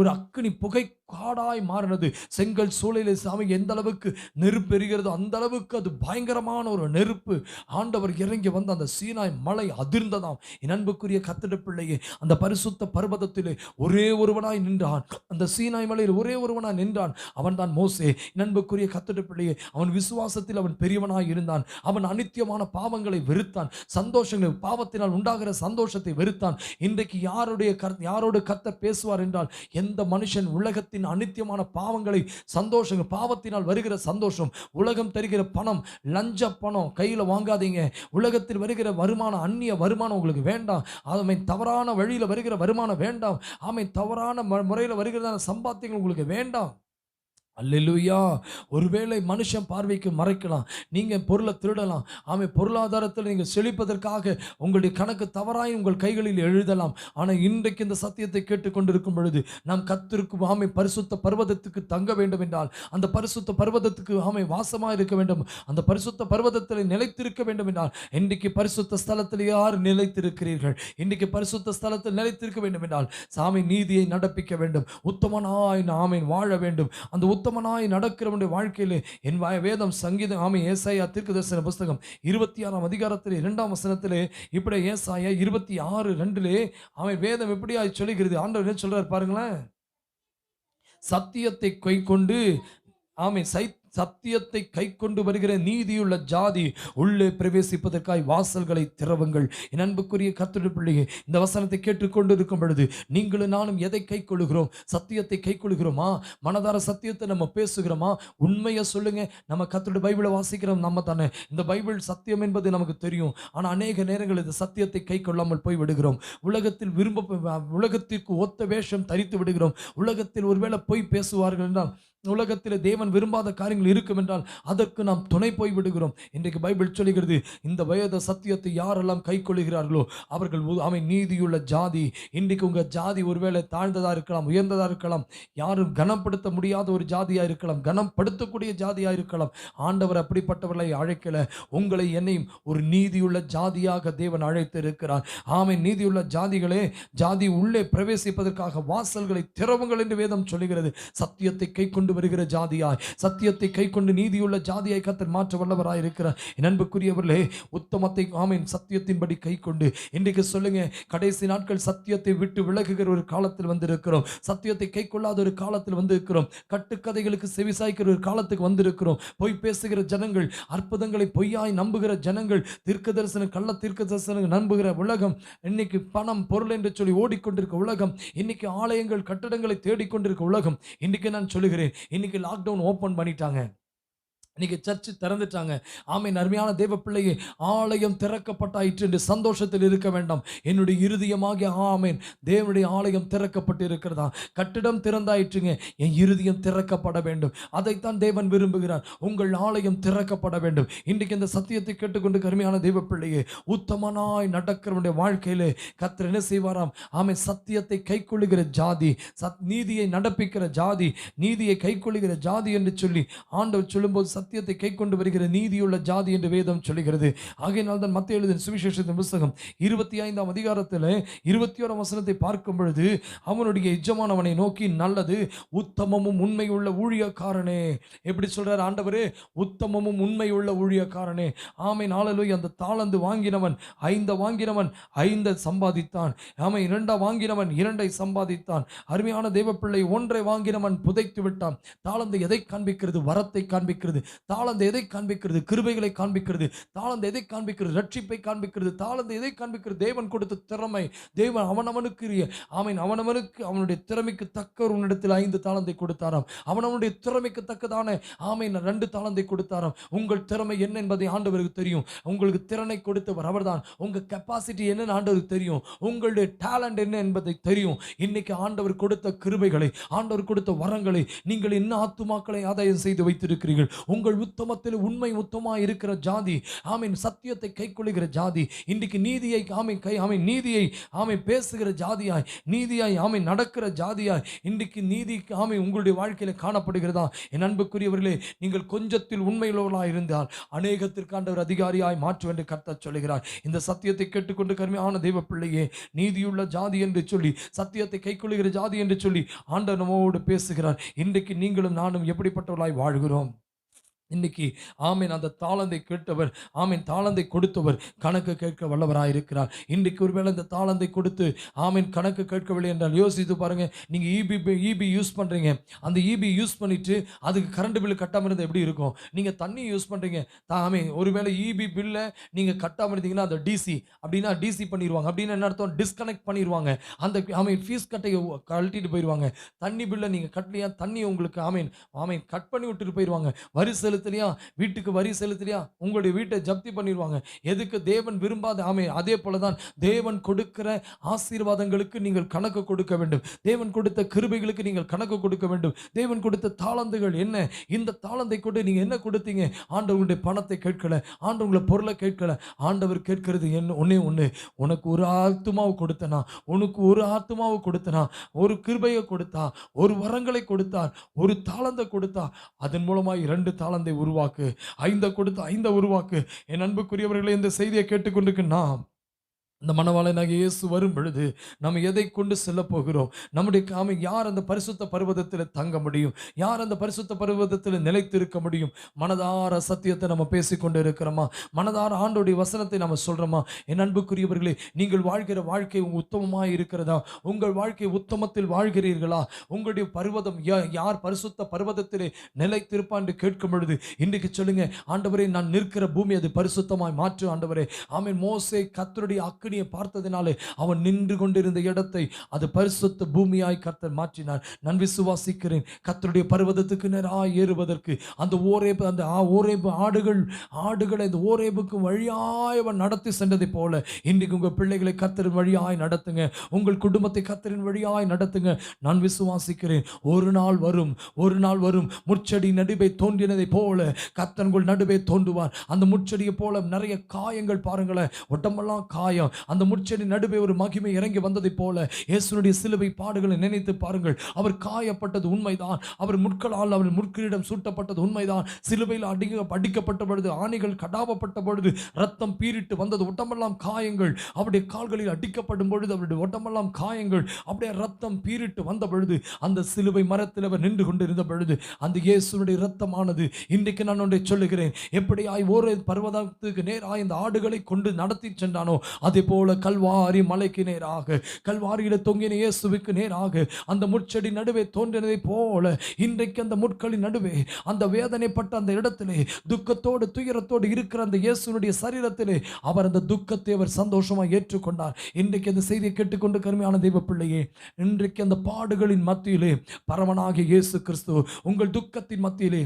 ஒரு அக்கினி புகை காடாய் மாறினது. செங்கல் சூளையிலே எந்த அளவுக்கு நெருப்பு எரிகிறதோ அந்த அளவுக்கு அது பயங்கரமான ஒரு நெருப்பு. ஆண்டவர் இறங்கி வந்து அந்த சீனாய் மலை அதிர்ந்ததாம். என் அன்புக்குரிய கர்த்தருடைய பிள்ளையே, அந்த பரிசுத்த பர்வதத்திலே ஒரே ஒருவனாய் நின்றான். அந்த சீனாய் மலையில் ஒரே ஒருவனாய் நின்றான். அவன் தான் மோசே. என் அன்புக்குரிய கர்த்தருடைய பிள்ளையே, அவன் விசுவாசத்தில் அவன் பெரியவனாய் இருந்தான். அவன் அநித்தியமான பாவங்களை வெறுத்தான். சந்தோஷங்கள், பாவத்தினால் உண்டாகிற சந்தோஷத்தை வெறுத்தான். இன்றைக்கு யாரோடு கர்த்தர் பேசுவார் என்றால், எந்த மனுஷன் உலகத்தின் அநித்தியமான பாவங்களை, சந்தோஷங்கள், பாவத்தினால் வருகிற சந்தோஷம், உலகம் தருகிற பணம், லஞ்ச பணம் கையில் வாங்காதீங்க. உலகத்தில் வருகிற வருமானம், அந்நிய வருமானம் உங்களுக்கு வேண்டாம். தவறான வழியில் வருகிற வருமானம் வேண்டாம். தவறான முறையில் வருகிறதான சம்பாத்தியங்கள் உங்களுக்கு வேண்டாம். அல்லேலூயா. ஒருவேளை மனுஷன் பார்வைக்கு மறைக்கலாம், நீங்க பொருளை திருடலாம், பொருளாதாரத்தில் நீங்க செழிப்பதற்காக உங்களுடைய கணக்கு தவறாய் உங்கள் கைகளில் எழுதலாம். ஆனால் இன்றைக்கு இந்த சத்தியத்தை கேட்டுக்கொண்டிருக்கும் பொழுது, நாம் கர்த்தருக்கு பரிசுத்த பர்வதத்துக்கு தங்க வேண்டும் என்றால், அந்த பரிசுத்த பர்வதத்துக்கு வாசமாக இருக்க வேண்டும், அந்த பரிசுத்த பர்வதத்தில் நிலைத்திருக்க வேண்டும் என்றால், இன்றைக்கு பரிசுத்த ஸ்தலத்தில் யார் நிலைத்திருக்கிறீர்கள்? இன்றைக்கு பரிசுத்த ஸ்தலத்தில் நிலைத்திருக்க வேண்டும் என்றால் நீதியை நடப்பிக்க வேண்டும், உத்தமனாய் வாழ வேண்டும். அந்த உத்தமனாய் நடக்கிறவனுடைய வாழ்க்கையிலே என் வேதம் சங்கீதம் ஏசாயா தீர்க்கதரிசன புஸ்தகம் 26ஆம் அதிகாரத்திலே 2ஆம் வசனத்திலே இப்படி ஏசாயா 26:2 வேதம் எப்படியா சொல்லுகிறது? ஆண்டவர் என்ன சொல்றார் பாருங்களேன். சத்தியத்தை கைக்கொண்டு சத்தியத்தை கை கொண்டு வருகிற நீதியுள்ள ஜாதி உள்ளே பிரவேசிப்பதற்காய் வாசல்களை திறவுங்கள். என் அன்புக்குரிய கர்த்தருடைய பிள்ளையே, இந்த வசனத்தை கேட்டுக்கொண்டு இருக்கும் பொழுது நீங்களும் நானும் எதை கை கொள்ளுகிறோம்? சத்தியத்தை கை கொள்ளுகிறோமா? மனதார சத்தியத்தை நம்ம பேசுகிறோமா? உண்மையை சொல்லுங்க. நம்ம கர்த்தருடைய பைபிளை வாசிக்கிறோம் நம்ம தானே. இந்த பைபிள் சத்தியம் என்பது நமக்கு தெரியும். ஆனால் அநேக நேரங்கள் இந்த சத்தியத்தை கை கொள்ளாமல் போய் விடுகிறோம். உலகத்திற்கு ஒத்த வேஷம் தரித்து விடுகிறோம். உலகத்தில் ஒருவேளை பொய் பேசுவார்கள் என்றால், உலகத்தில் தேவன் விரும்பாத காரியங்கள் இருக்கும் என்றால் அதற்கு நாம் துணை போய் விடுகிறோம். இன்றைக்கு பைபிள் சொல்லுகிறது, இந்த வேத சத்தியத்தை யாரெல்லாம் கை கொள்ளுகிறார்களோ அவர்கள் அவன் நீதியுள்ள ஜாதி. இன்றைக்கு உங்கள் ஜாதி ஒருவேளை தாழ்ந்ததாக இருக்கலாம், உயர்ந்ததாக இருக்கலாம், யாரும் கனப்படுத்த முடியாத ஒரு ஜாதியாக இருக்கலாம், கனப்படுத்தக்கூடிய ஜாதியாக இருக்கலாம். ஆண்டவர் அப்படிப்பட்டவர்களை அழைக்கல. உங்களை என்னையும் ஒரு நீதியுள்ள ஜாதியாக தேவன் அழைத்து இருக்கிறார். ஆமென். நீதியுள்ள ஜாதிகளே, ஜாதி உள்ளே பிரவேசிப்பதற்காக வாசல்களை திறவுங்கள் என்று வேதம் சொல்லுகிறது. சத்தியத்தை கை கொண்டு வருகிற ஜாதியாய், சத்தியத்தை கை கொண்டு நீதியுள்ள ஜாதியாய் கர்த்தர் மாற்ற வல்லவராய் இருக்கிறார். என் அன்புக்குரியவர்களே, உத்தமத்தை ஆமென் சத்தியத்தின்படி கை கொண்டு இன்றைக்கு சொல்லுங்க, கடைசி நாட்கள் சத்தியத்தை விட்டு விலகுகிற ஒரு காலத்தில் வந்திருக்கிறோம். சத்தியத்தை கை கொள்ளாத ஒரு காலத்தில் வந்திருக்கிறோம். கட்டுக்கதைகளுக்கு செவிசாய்க்கிற ஒரு காலத்துக்கு வந்திருக்கிறோம். பொய் பேசுகிற ஜனங்கள், அற்புதங்களை பொய்யாய் நம்புகிற ஜனங்கள், தீர்க்க தரிசனம் கள்ள தீர்க்க தரிசனம் நம்புகிற உலகம், இன்னைக்கு பணம் பொருள் என்று சொல்லி ஓடிக்கொண்டிருக்க உலகம், இன்னைக்கு ஆலயங்கள் கட்டடங்களை தேடிக்கொண்டிருக்க உலகம். இன்னைக்கு நான் சொல்லுகிறேன், இன்னைக்கு லாக்டவுன் ஓபன் பண்ணிட்டாங்க, இன்னைக்கு சர்ச்சு திறந்துட்டாங்க. ஆமென். அருமையான தேவ பிள்ளையே, ஆலயம் திறக்கப்பட்டாயிற்று என்று சந்தோஷத்தில் இருக்க வேண்டாம். என்னுடைய இருதயமாகிய ஆமென், தேவனுடைய ஆலயம் திறக்கப்பட்டு இருக்கிறதா? கட்டிடம் திறந்தாயிற்றுங்க, என் இருதயம் திறக்கப்பட வேண்டும். அதைத்தான் தேவன் விரும்புகிறார். உங்கள் ஆலயம் திறக்கப்பட வேண்டும். இன்றைக்கு இந்த சத்தியத்தை கேட்டுக்கொண்டு அருமையான தேவ பிள்ளையே, உத்தமனாய் நடக்கிறவனுடைய வாழ்க்கையிலே கர்த்தர் என்ன செய்வாராம்? ஆமென். சத்தியத்தை கைக்கொள்ளுகிற ஜாதி, நீதியை நடப்பிக்கிற ஜாதி, நீதியை கைக்கொள்ளுகிற ஜாதி என்று சொல்லி ஆண்டவர் சொல்லும்போது சத்தியத்தை கை கொண்டு வருகிற நீதியுள்ள ஜாதி என்று வேதம் சொல்லுகிறது. ஆகையினால் தான் மத்தேயு எழுதின சுவிசேஷத்தின் புத்தகம் 25ஆம் அதிகாரத்தில் 21ஆம் வசனத்தை பார்க்கும் பொழுது, அவனுடைய எஜமானவனை நோக்கி, நல்லது உத்தமமும் உண்மையுள்ள ஊழியக்காரனே. எப்படி சொல்றார் ஆண்டவரே? உத்தமமும் உண்மையுள்ள ஊழியக்காரனே. ஆமென். ஹல்லேலூயா. அந்த தாளந்து வாங்கினவன் 5 வாங்கினவன் 5 சம்பாதித்தான். ஆமென். 2 வாங்கினவன் 2 சம்பாதித்தான். அருமையான தேவப்பிள்ளை, 1 வாங்கினவன் புதைத்து விட்டான். தாளந்து எதை காண்பிக்கிறது? வரத்தை காண்பிக்கிறது. தாளந்து எதை காண்பிக்கிறது? கிருபைகளை காண்பிக்கிறது. தாளந்து எதை காண்பிக்கிறது? ரட்சிப்பை காண்பிக்கிறது. தாளந்து எதை காண்பிக்கிறது? தேவன் கொடுத்த திறமை. தேவன் அவனவனுக்கு ஆமென், அவனவனுக்கு அவனுடைய திறமைக்கு தக்க உன்னிடத்தில் 5 தாளந்தை கொடுத்தாராம். அவனவனுடைய திறமைக்கு தக்கதான ஆமென் 2 தாளந்தை கொடுத்தாராம். உங்கள் திறமை என்ன என்பதை ஆண்டவருக்கு தெரியும். உங்களுக்கு திறனை கொடுத்தவர் அவர்தான். உங்க கெப்பாசிட்டி என்னன்னு ஆண்டவருக்கு தெரியும். உங்களுடைய டேலண்ட் என்ன என்பதை தெரியும். இன்னைக்கு ஆண்டவர் கொடுத்த கிருபைகளை, ஆண்டவர் கொடுத்த வரங்களை நீங்கள் என்ன ஆத்துமாக்களை ஆதாயம் செய்து வைத்திருக்கிறீர்கள். உங்கள் உத்தமத்தில் உண்மை உத்தமா இருக்கிற ஜாதி, ஆமென், சத்தியத்தை கைக்கொள்ளுகிற ஜாதி, இன்றைக்கு நீதியை ஆமென் நீதியை ஆமென் பேசுகிற ஜாதியாய், நீதியாய் ஆமென் நடக்கிற ஜாதியாய் இன்றைக்கு நீதி ஆமென் உங்களுடைய வாழ்க்கையில் காணப்படுகிறதா? என் அன்புக்குரியவர்களே, நீங்கள் கொஞ்சத்தில் உண்மையுள்ளவர்களாக இருந்தால் அநேகத்திற்கு ஆண்டவர் அதிகாரியாய் மாற்று என்று கர்த்தர் சொல்லுகிறார். இந்த சத்தியத்தை கேட்டுக்கொண்டு கருமையான தெய்வ பிள்ளையே, நீதியுள்ள ஜாதி என்று சொல்லி, சத்தியத்தை கைக்கொள்ளுகிற ஜாதி என்று சொல்லி ஆண்டவர் நம்மோடு பேசுகிறார். இன்றைக்கு நீங்களும் நானும் எப்படிப்பட்டவர்களாய் வாழ்கிறோம்? இன்னைக்கு ஆமீன் அந்த தாளந்தை கேட்டவர், ஆமீன் தாளந்தை கொடுத்தவர் கணக்கு கேட்க வல்லவராக இருக்கிறார். இன்றைக்கு ஒருவேளை இந்த தாளந்தை கொடுத்து ஆமீன் கணக்கு கேட்கவில்லை என்றால் யோசித்து பாருங்க. நீங்க இபி யூஸ் பண்றீங்க, அந்த இபி யூஸ் பண்ணிட்டு அதுக்கு கரண்ட் பில் கட்டாமல் இருந்தால் எப்படி இருக்கும்? நீங்க தண்ணி யூஸ் பண்றீங்க, ஆமீன் ஒருவேளை இபி பில்லை நீங்க கட்டாமல் இருந்தீங்கன்னா அந்த டிசி அப்படின்னா டிசி பண்ணிடுவாங்க. அப்படின்னு என்ன அர்த்தம்? டிஸ்கனெக்ட் பண்ணிடுவாங்க. அந்த ஆமீன் ஃபீஸ் கட்டை கழட்டிட்டு போயிடுவாங்க. தண்ணி பில்லை நீங்க கட்டலையா, தண்ணி உங்களுக்கு ஆமீன் ஆமீன் கட் பண்ணி விட்டுட்டு போயிடுவாங்க. வரி செலுத்தலையா, வீட்டுக்கு வரி செலுத்தலையா, உங்களுடைய வீட்டை ஜப்தி பண்ணிடுவாங்க. எதுக்கு? தேவன் விரும்பாத ஆமே. அதே போலதான் தேவன் கொடுக்கிற ஆசீர்வாதங்களுக்கு நீங்கள் கணக்கு கொடுக்க வேண்டும். தேவன் கொடுத்த கிருபைகளுக்கு நீங்கள் கணக்கு கொடுக்க வேண்டும். தேவன் கொடுத்த தாளந்துகள் என்ன? இந்த தாளந்தை கொண்டு நீங்க என்ன கொடுத்தீங்க? ஆண்டவருடைய பணத்தை கேட்கல, ஆண்டவருடைய பொருளை கேட்கல. ஆண்டவர் கேட்கிறது என்ன? ஒன்னே ஒண்ணு, உனக்கு ஒரு ஆத்துமாவை கொடுத்தனா, உனக்கு ஒரு ஆத்துமாவை கொடுத்தனா, ஒரு கிருபையை கொடுத்தா, ஒரு வரங்களை கொடுத்தார், ஒரு தாளந்தை கொடுத்தார். அதன் மூலமாய் 2 தாளந்தை உருவாக்கு, 5 கொடுத்து 5 உருவாக்கு. என் அன்புக்குரியவர்களே, இந்த செய்தியை கேட்டுக்கொண்டிருக்க நாம் அந்த மணவாளனாகிய இயேசு வரும் பொழுது நம்ம எதை கொண்டு செல்ல போகிறோம்? நம்முடைய யார் அந்த பரிசுத்த பர்வதத்தில் தங்க முடியும்? யார் அந்த பரிசுத்த பர்வதத்தில் நிலைத்திருக்க முடியும்? மனதார சத்தியத்தை நம்ம பேசிக்கொண்டு இருக்கிறோமா? மனதார ஆண்டோடைய வசனத்தை நம்ம சொல்றோமா? என் அன்புக்குரியவர்களே, நீங்கள் வாழ்கிற வாழ்க்கை உத்தமமாய் இருக்கிறதா? உங்கள் வாழ்க்கை உத்தமத்தில் வாழ்கிறீர்களா? உங்களுடைய பர்வதம் யார் பரிசுத்த பர்வதத்திலே நிலைத்திருப்பான் என்று கேட்கும் பொழுது இன்றைக்கு சொல்லுங்க, ஆண்டவரே நான் நிற்கிற பூமி அது பரிசுத்தமாய் மாற்று ஆண்டவரே. ஆமென். மோசே கர்த்தருடைய பார்த்ததினாலே அவன் நின்று கொண்டிருந்த இடத்தை அது பரிசுத்த பூமியாய் கர்த்தர் மாற்றினார். நான் விசுவாசிக்கிறேன், கர்த்தருடைய பர்வதத்துக்கு நேராய் ஏறுவதற்கு அந்த ஓரேபு அந்த ஓரேபு ஆடுகளை இந்த ஓரேபுக்கு வழியாய் அவன் நடத்தி சென்றதை போல இன்றைக்கு உங்கள் பிள்ளைகளை கர்த்தரின் வழியாய் நடத்துங்க. உங்கள் குடும்பத்தை கர்த்தரின் வழியாய் நடத்துங்க. நான் விசுவாசிக்கிறேன், ஒரு நாள் வரும் முட்செடி நடுவே தோன்றினதை போல கர்த்தர் உங்கள் நடுவே தோன்றுவார். அந்த முட்செடியை போல நிறைய காயங்கள் பாருங்களேன், உடம்பெல்லாம் காயம். அந்த முட்செடி நடுவே ஒரு மகிமை இறங்கி வந்ததைப் போல இயேசுனுடைய சிலுவை பாடுகளை நினைத்து பாருங்கள். அவர் காயப்பட்டது உண்மைதான், அவர் முட்களால் அவர் முட்களிடம் சூட்டப்பட்டது உண்மைதான், சிலுவையில் அடிக்கப்பட்ட பொழுது ஆணிகள் கடாவப்பட்ட பொழுது ரத்தம் பீரிட்டு வந்தது, உடம்பெல்லாம் காயங்கள். அவருடைய கால்களில் அடிக்கப்படும் பொழுது அவருடைய உடம்பெல்லாம் காயங்கள், அப்படியே ரத்தம் பீரிட்டு வந்த பொழுது அந்த சிலுவை மரத்தில் அவர் நின்று கொண்டிருந்த பொழுது அந்த இயேசுனுடைய ரத்தமானது இன்றைக்கு நான் ஒன்றை சொல்லுகிறேன், எப்படியாய் ஒரு பர்வதத்துக்கு நேராய் இந்த ஆடுகளை கொண்டு நடத்தி சென்றானோ அதே போல கல்வாரி மலைக்கு நேராக, கல்வாரியில தொங்கின இயேசுவுக்கு நேராக அந்த முட்செடி நடுவே தோன்றினதை போல இன்றைக்கு அந்த முட்களின் நடுவே அந்த வேதனைப்பட்ட அந்த இடத்திலே துக்கத்தோடு துயரத்தோடு இருக்கிற அந்த இயேசுனுடைய சரீரத்திலே அவர் அந்த துக்கத்தை அவர் சந்தோஷமாக ஏற்றுக்கொண்டார். இன்றைக்கு அந்த செய்தியை கேட்டுக்கொண்டு கருமையான தெய்வ பிள்ளையே, இன்றைக்கு அந்த பாடுகளின் மத்தியிலே பரமனாகிய இயேசு கிறிஸ்து உங்கள் துக்கத்தின் மத்தியிலே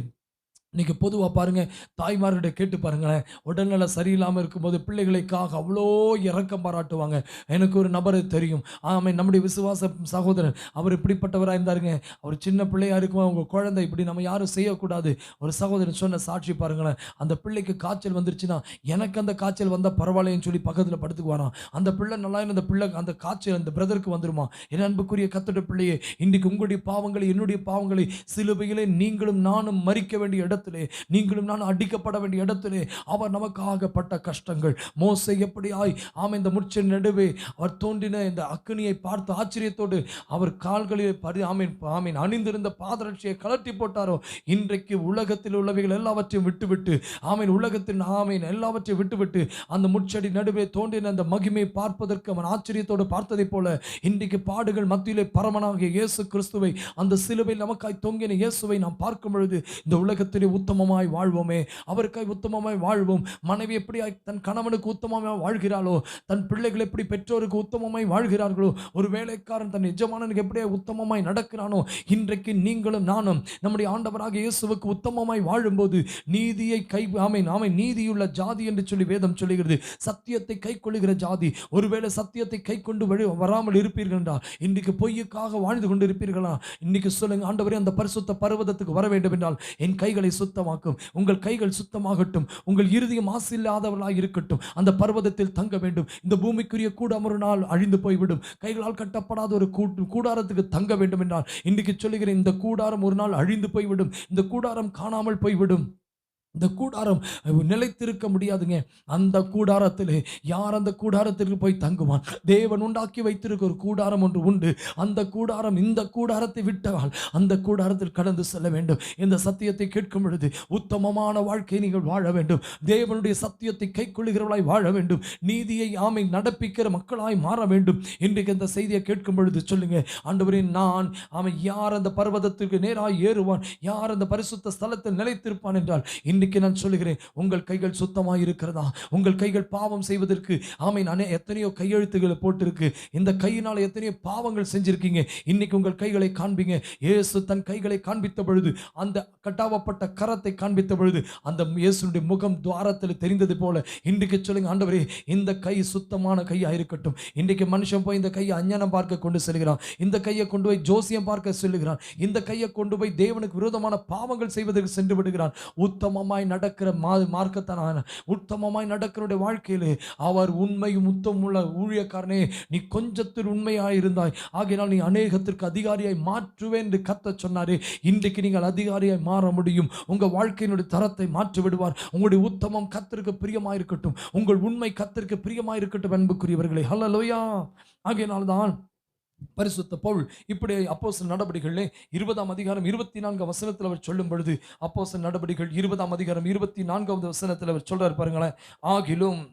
இன்னைக்கு பொதுவாக பாருங்க, தாய்மார்கிட்ட கேட்டு பாருங்களேன், உடல்நல சரியில்லாமல் இருக்கும்போது பிள்ளைகளுக்காக அவ்வளோ இரக்கம் பாராட்டுவாங்க. எனக்கு ஒரு நபரை தெரியும், ஆமாம், நம்முடைய விசுவாச சகோதரன், அவர் இப்படிப்பட்டவராக இருந்தாருங்க. அவர் சின்ன பிள்ளையாக இருக்கும், அவங்க குழந்தை இப்படி நம்ம யாரும் செய்யக்கூடாது. ஒரு சகோதரன் சொன்ன சாட்சி பாருங்களேன், அந்த பிள்ளைக்கு காய்ச்சல் வந்துருச்சுன்னா எனக்கு அந்த காய்ச்சல் வந்தால் பரவாயில்லைன்னு சொல்லி பக்கத்தில் படுத்துக்குவாராம். அந்த பிள்ளை நல்லா அந்த பிள்ளை அந்த காய்ச்சல் அந்த பிரதருக்கு வந்துருமா. என் அன்புக்குரிய கர்த்தருடைய பிள்ளையே, இன்றைக்கு உங்களுடைய பாவங்களை என்னுடைய பாவங்களை சிலுவையிலே நீங்களும் நானும் மரிக்க வேண்டிய இடத்திலே, நீங்களும் நான் அடிக்கப்பட வேண்டிய இடத்திலே அவர் நமக்காகப்பட்ட கஷ்டங்கள். மோசே எப்படியாய் இந்த முட்செடி நடுவே அவர் தோன்றின இந்த அக்கினியை பார்த்து ஆச்சரியத்தோடு அவர் கால்களில் அணிந்திருந்த பாதரட்சியை கலட்டி போட்டாரோ, இன்றைக்கு உலகத்தில் உள்ளவைகள் எல்லாவற்றையும் விட்டுவிட்டு உலகத்தின் எல்லாவற்றையும் விட்டுவிட்டு அந்த முட்செடி நடுவே தோன்றின அந்த மகிமையை பார்ப்பதற்கு அவன் ஆச்சரியத்தோடு பார்த்ததை போல இன்றைக்கு பாடுகள் மத்தியிலே பரமனாகிய இயேசு கிறிஸ்துவை, அந்த சிலுவையில் நமக்காய் தொங்கின இயேசுவை நாம் பார்க்கும் பொழுது இந்த உலகத்திலே உத்தமமாய் வாழ்வோமே, அவருக்காய் உத்தமமாய் வாழ்வோம். மனைவி எப்படி தன் கணவனுக்கு உத்தமமாய் வாழ்கிறாளோ, தன் பிள்ளைகள் எப்படி பெற்றோருக்கு உத்தமமாய் வாழ்கிறார்களோ, ஒரு வேலைக்காரன் தன் எஜமானனுக்கு எப்படியே உத்தமமாய் நடக்கிறானோ, இன்றைக்கு நீங்களும் நானும் நம்முடைய ஆண்டவராக இயேசுவுக்கு உத்தமமாய் வாழும்போது நீதியை நீதியுள்ள ஜாதி என்று சொல்லி வேதம் சொல்லுகிறது. சத்தியத்தை கை கொள்ளுகிற ஜாதி. ஒருவேளை சத்தியத்தை கை கொண்டு வராமல் இருப்பீர்கள் என்றால் இன்றைக்கு பொய்யுக்காக வாழ்ந்து கொண்டு இருப்பீர்களா? இன்னைக்கு சொல்லுங்க, ஆண்டவரே அந்த பரிசுத்த பர்வதத்துக்கு வர வேண்டும் என்றால் என் கைகளை சுத்தமாக்கும். உங்கள் கைகள் சுத்தமாகட்டும், உங்கள் இருதயம் ஆசில்லாதவர்களாக இருக்கட்டும். அந்த பர்வதத்தில் தங்க வேண்டும். இந்த பூமிக்குரிய கூடாரம் ஒரு நாள் அழிந்து போய்விடும். கைகளால் கட்டப்படாத ஒரு கூடாரத்துக்கு தங்க வேண்டும் என்றால் இன்றைக்கு சொல்லுகிறேன், இந்த கூடாரம் ஒரு நாள் அழிந்து போய்விடும். இந்த கூடாரம் காணாமல் போய்விடும். இந்த கூடாரம் நிலைத்திருக்க முடியாதுங்க. அந்த கூடாரத்திலே யார் அந்த கூடாரத்திற்கு போய் தங்குவான்? தேவன் உண்டாக்கி வைத்திருக்க ஒரு கூடாரம் ஒன்று உண்டு. அந்த கூடாரம் இந்த கூடாரத்தை விட்டால் அந்த கூடாரத்தில் கடந்து செல்ல வேண்டும். இந்த சத்தியத்தை கேட்கும் பொழுது உத்தமமான வாழ்க்கையை நீங்கள் வாழ வேண்டும். தேவனுடைய சத்தியத்தை கை கொள்ளுகிறவர்களாய் வாழ வேண்டும். நீதியை நடப்பிக்கிற மக்களாய் மாற வேண்டும். இன்றைக்கு இந்த செய்தியை கேட்கும் பொழுது சொல்லுங்க, ஆண்டவரே நான் யார் அந்த பர்வதத்திற்கு நேராய் ஏறுவான், யார் அந்த பரிசுத்த ஸ்தலத்தில் நிலைத்திருப்பான் என்றால் இன்றைக்கு நான் சொல்லுகிறேன், உங்கள் கைகள் சுத்தமாக இருக்கிறதா? உங்கள் கைகள் பாவம் செய்வதற்கு எத்தனையோ கையெழுத்துக்களை போட்டிருக்கு. இந்த கையினால் எத்தனையோ பாவங்கள் செஞ்சிருக்கீங்க. இன்னைக்கு உங்கள் கைகளை காண்பீங்க. இயேசு தன் கைகளை காண்பித்த பொழுது, அந்த கட்டாவப்பட்ட கரத்தை காண்பித்த பொழுது அந்த இயேசுடைய முகம் துவாரத்தில் தெரிந்தது போல இன்றைக்கு சொல்லுங்க, ஆண்டவரே இந்த கை சுத்தமான கையா இருக்கட்டும். இன்றைக்கு மனுஷன் போய் இந்த கையை அஞ்ஞானம் பார்க்க கொண்டு செல்கிறான். இந்த கையை கொண்டு போய் ஜோசியம் பார்க்க சொல்லுகிறான். இந்த கையை கொண்டு போய் தேவனுக்கு விரோதமான பாவங்கள் செய்வதற்கு சென்று விடுகிறான். உத்தமமா உத்தமமாய் நடக்கிற மார்க்கத்தான உத்தமமாய் நடக்கிற வாழ்க்கையிலே அவர் உண்மையும் உத்தமுள்ள ஊழியக்காரனே, நீ கொஞ்சத்தில் உண்மையாயிருந்தாய், ஆகையினால் நீ அநேகத்திற்கு அதிகாரியாய் மாற்றுவேன் என்று கர்த்தர் சொன்னாரே. இன்றைக்கு நீங்கள் அதிகாரியாய் மாற முடியும். உங்க வாழ்க்கையினுடைய தரத்தை மாற்றி விடுவார். உங்களுடைய உத்தமம் கர்த்தருக்கு பிரியமாயிருக்கட்டும், உங்கள் உண்மை கர்த்தருக்கு பிரியமாயிருக்கட்டும் அன்புக்குரியவர்களே. ஹல்லேலூயா. ஆகையினால்தான் பரிசுத்த பவுல் இப்படி அப்போஸ்தலர் நடபடிகளிலே 20ஆம் அதிகாரம் 24 வசனத்தில் அவர் சொல்லும் பொழுது, அப்போஸ்தலர் நடபடிகள் 20ஆம் அதிகாரம் 24வது வசனத்தில் அவர் சொல்றார் பாருங்களேன், ஆகிலும்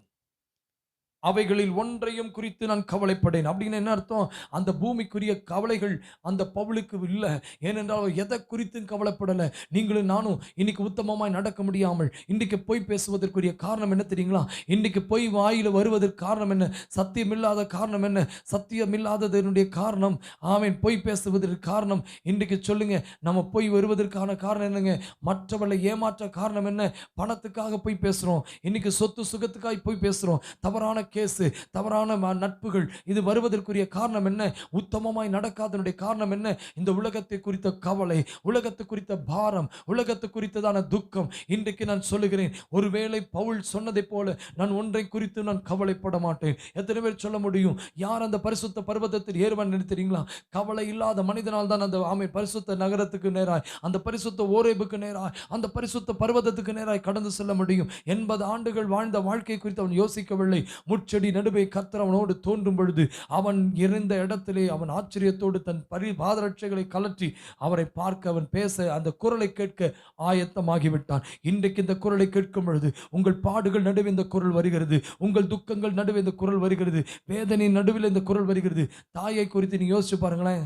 அவைகளில் ஒன்றையும் குறித்து நான் கவலைப்படேன். அப்படின்னு என்ன அர்த்தம்? அந்த பூமிக்குரிய கவலைகள் அந்த பவுலுக்கு இல்லை. ஏனென்றால் அவர் எதை குறித்தும் கவலைப்படலை. நீங்களும் நானும் இன்னைக்கு உத்தமமாய் நடக்க முடியாமல் இன்றைக்கு பொய் பேசுவதற்குரிய காரணம் என்ன தெரியுங்களா? இன்றைக்கு பொய் வாயில வருவதற்கு காரணம் என்ன? சத்தியம் இல்லாத காரணம் என்ன? சத்தியம் இல்லாததனுடைய காரணம் ஆமென் பொய் பேசுவதற்கு காரணம். இன்றைக்கு சொல்லுங்க, நம்ம பொய் வருவதற்கான காரணம் என்னங்க? மற்றவர்களை ஏமாற்ற காரணம் என்ன? பணத்துக்காக பொய் பேசுறோம். இன்னைக்கு சொத்து சுகத்துக்காக பொய் பேசுறோம். தவறான கேசு, தவறான நட்புகள், இது வருவதற்குரிய காரணம் என்ன? உத்தமமாய் நடக்காதனுடைய காரணம் என்ன? இந்த உலகத்தை குறித்த கவலை, உலகத்தை குறித்த பாரம், உலகத்தை குறித்ததான துக்கம். இன்றைக்கு நான் சொல்லுகிறேன், ஒருவேளை பவுல் சொன்னதை போல நான் ஒன்றை குறித்து நான் கவலைப்பட மாட்டேன். எத்தனை பேர் சொல்ல முடியும்? யார் அந்த பரிசுத்த பர்வதத்தில் ஏறுவான் நினைத்தீங்களா? கவலை இல்லாத மனிதனால் தான் அந்த பரிசுத்த நகரத்துக்கு நேராய், அந்த பரிசுத்த ஓரேபுக்கு நேராய், அந்த பரிசுத்த பர்வதத்துக்கு நேராய் கடந்து செல்ல முடியும். 80 ஆண்டுகள் வாழ்ந்த வாழ்க்கை குறித்து அவன் யோசிக்கவில்லை. முட்செடி நடுவே கர்த்தர் அவனோடு தோன்றும் பொழுது அவன் இருந்த இடத்திலே அவன் ஆச்சரியத்தோடு தன் பாதரட்சைகளை கலற்றி அவரை பார்க்க, அவன் பேச, அந்த குரலை கேட்க ஆயத்தமாகிவிட்டான். இன்றைக்கு இந்த குரலை கேட்கும் பொழுது உங்கள் பாடுகள் நடுவே இந்த குரல் வருகிறது, உங்கள் துக்கங்கள் நடுவே இந்த குரல் வருகிறது, வேதனையின் நடுவில் இந்த குரல் வருகிறது. தாயை குறித்து நீங்க யோசிச்சு பாருங்களேன்.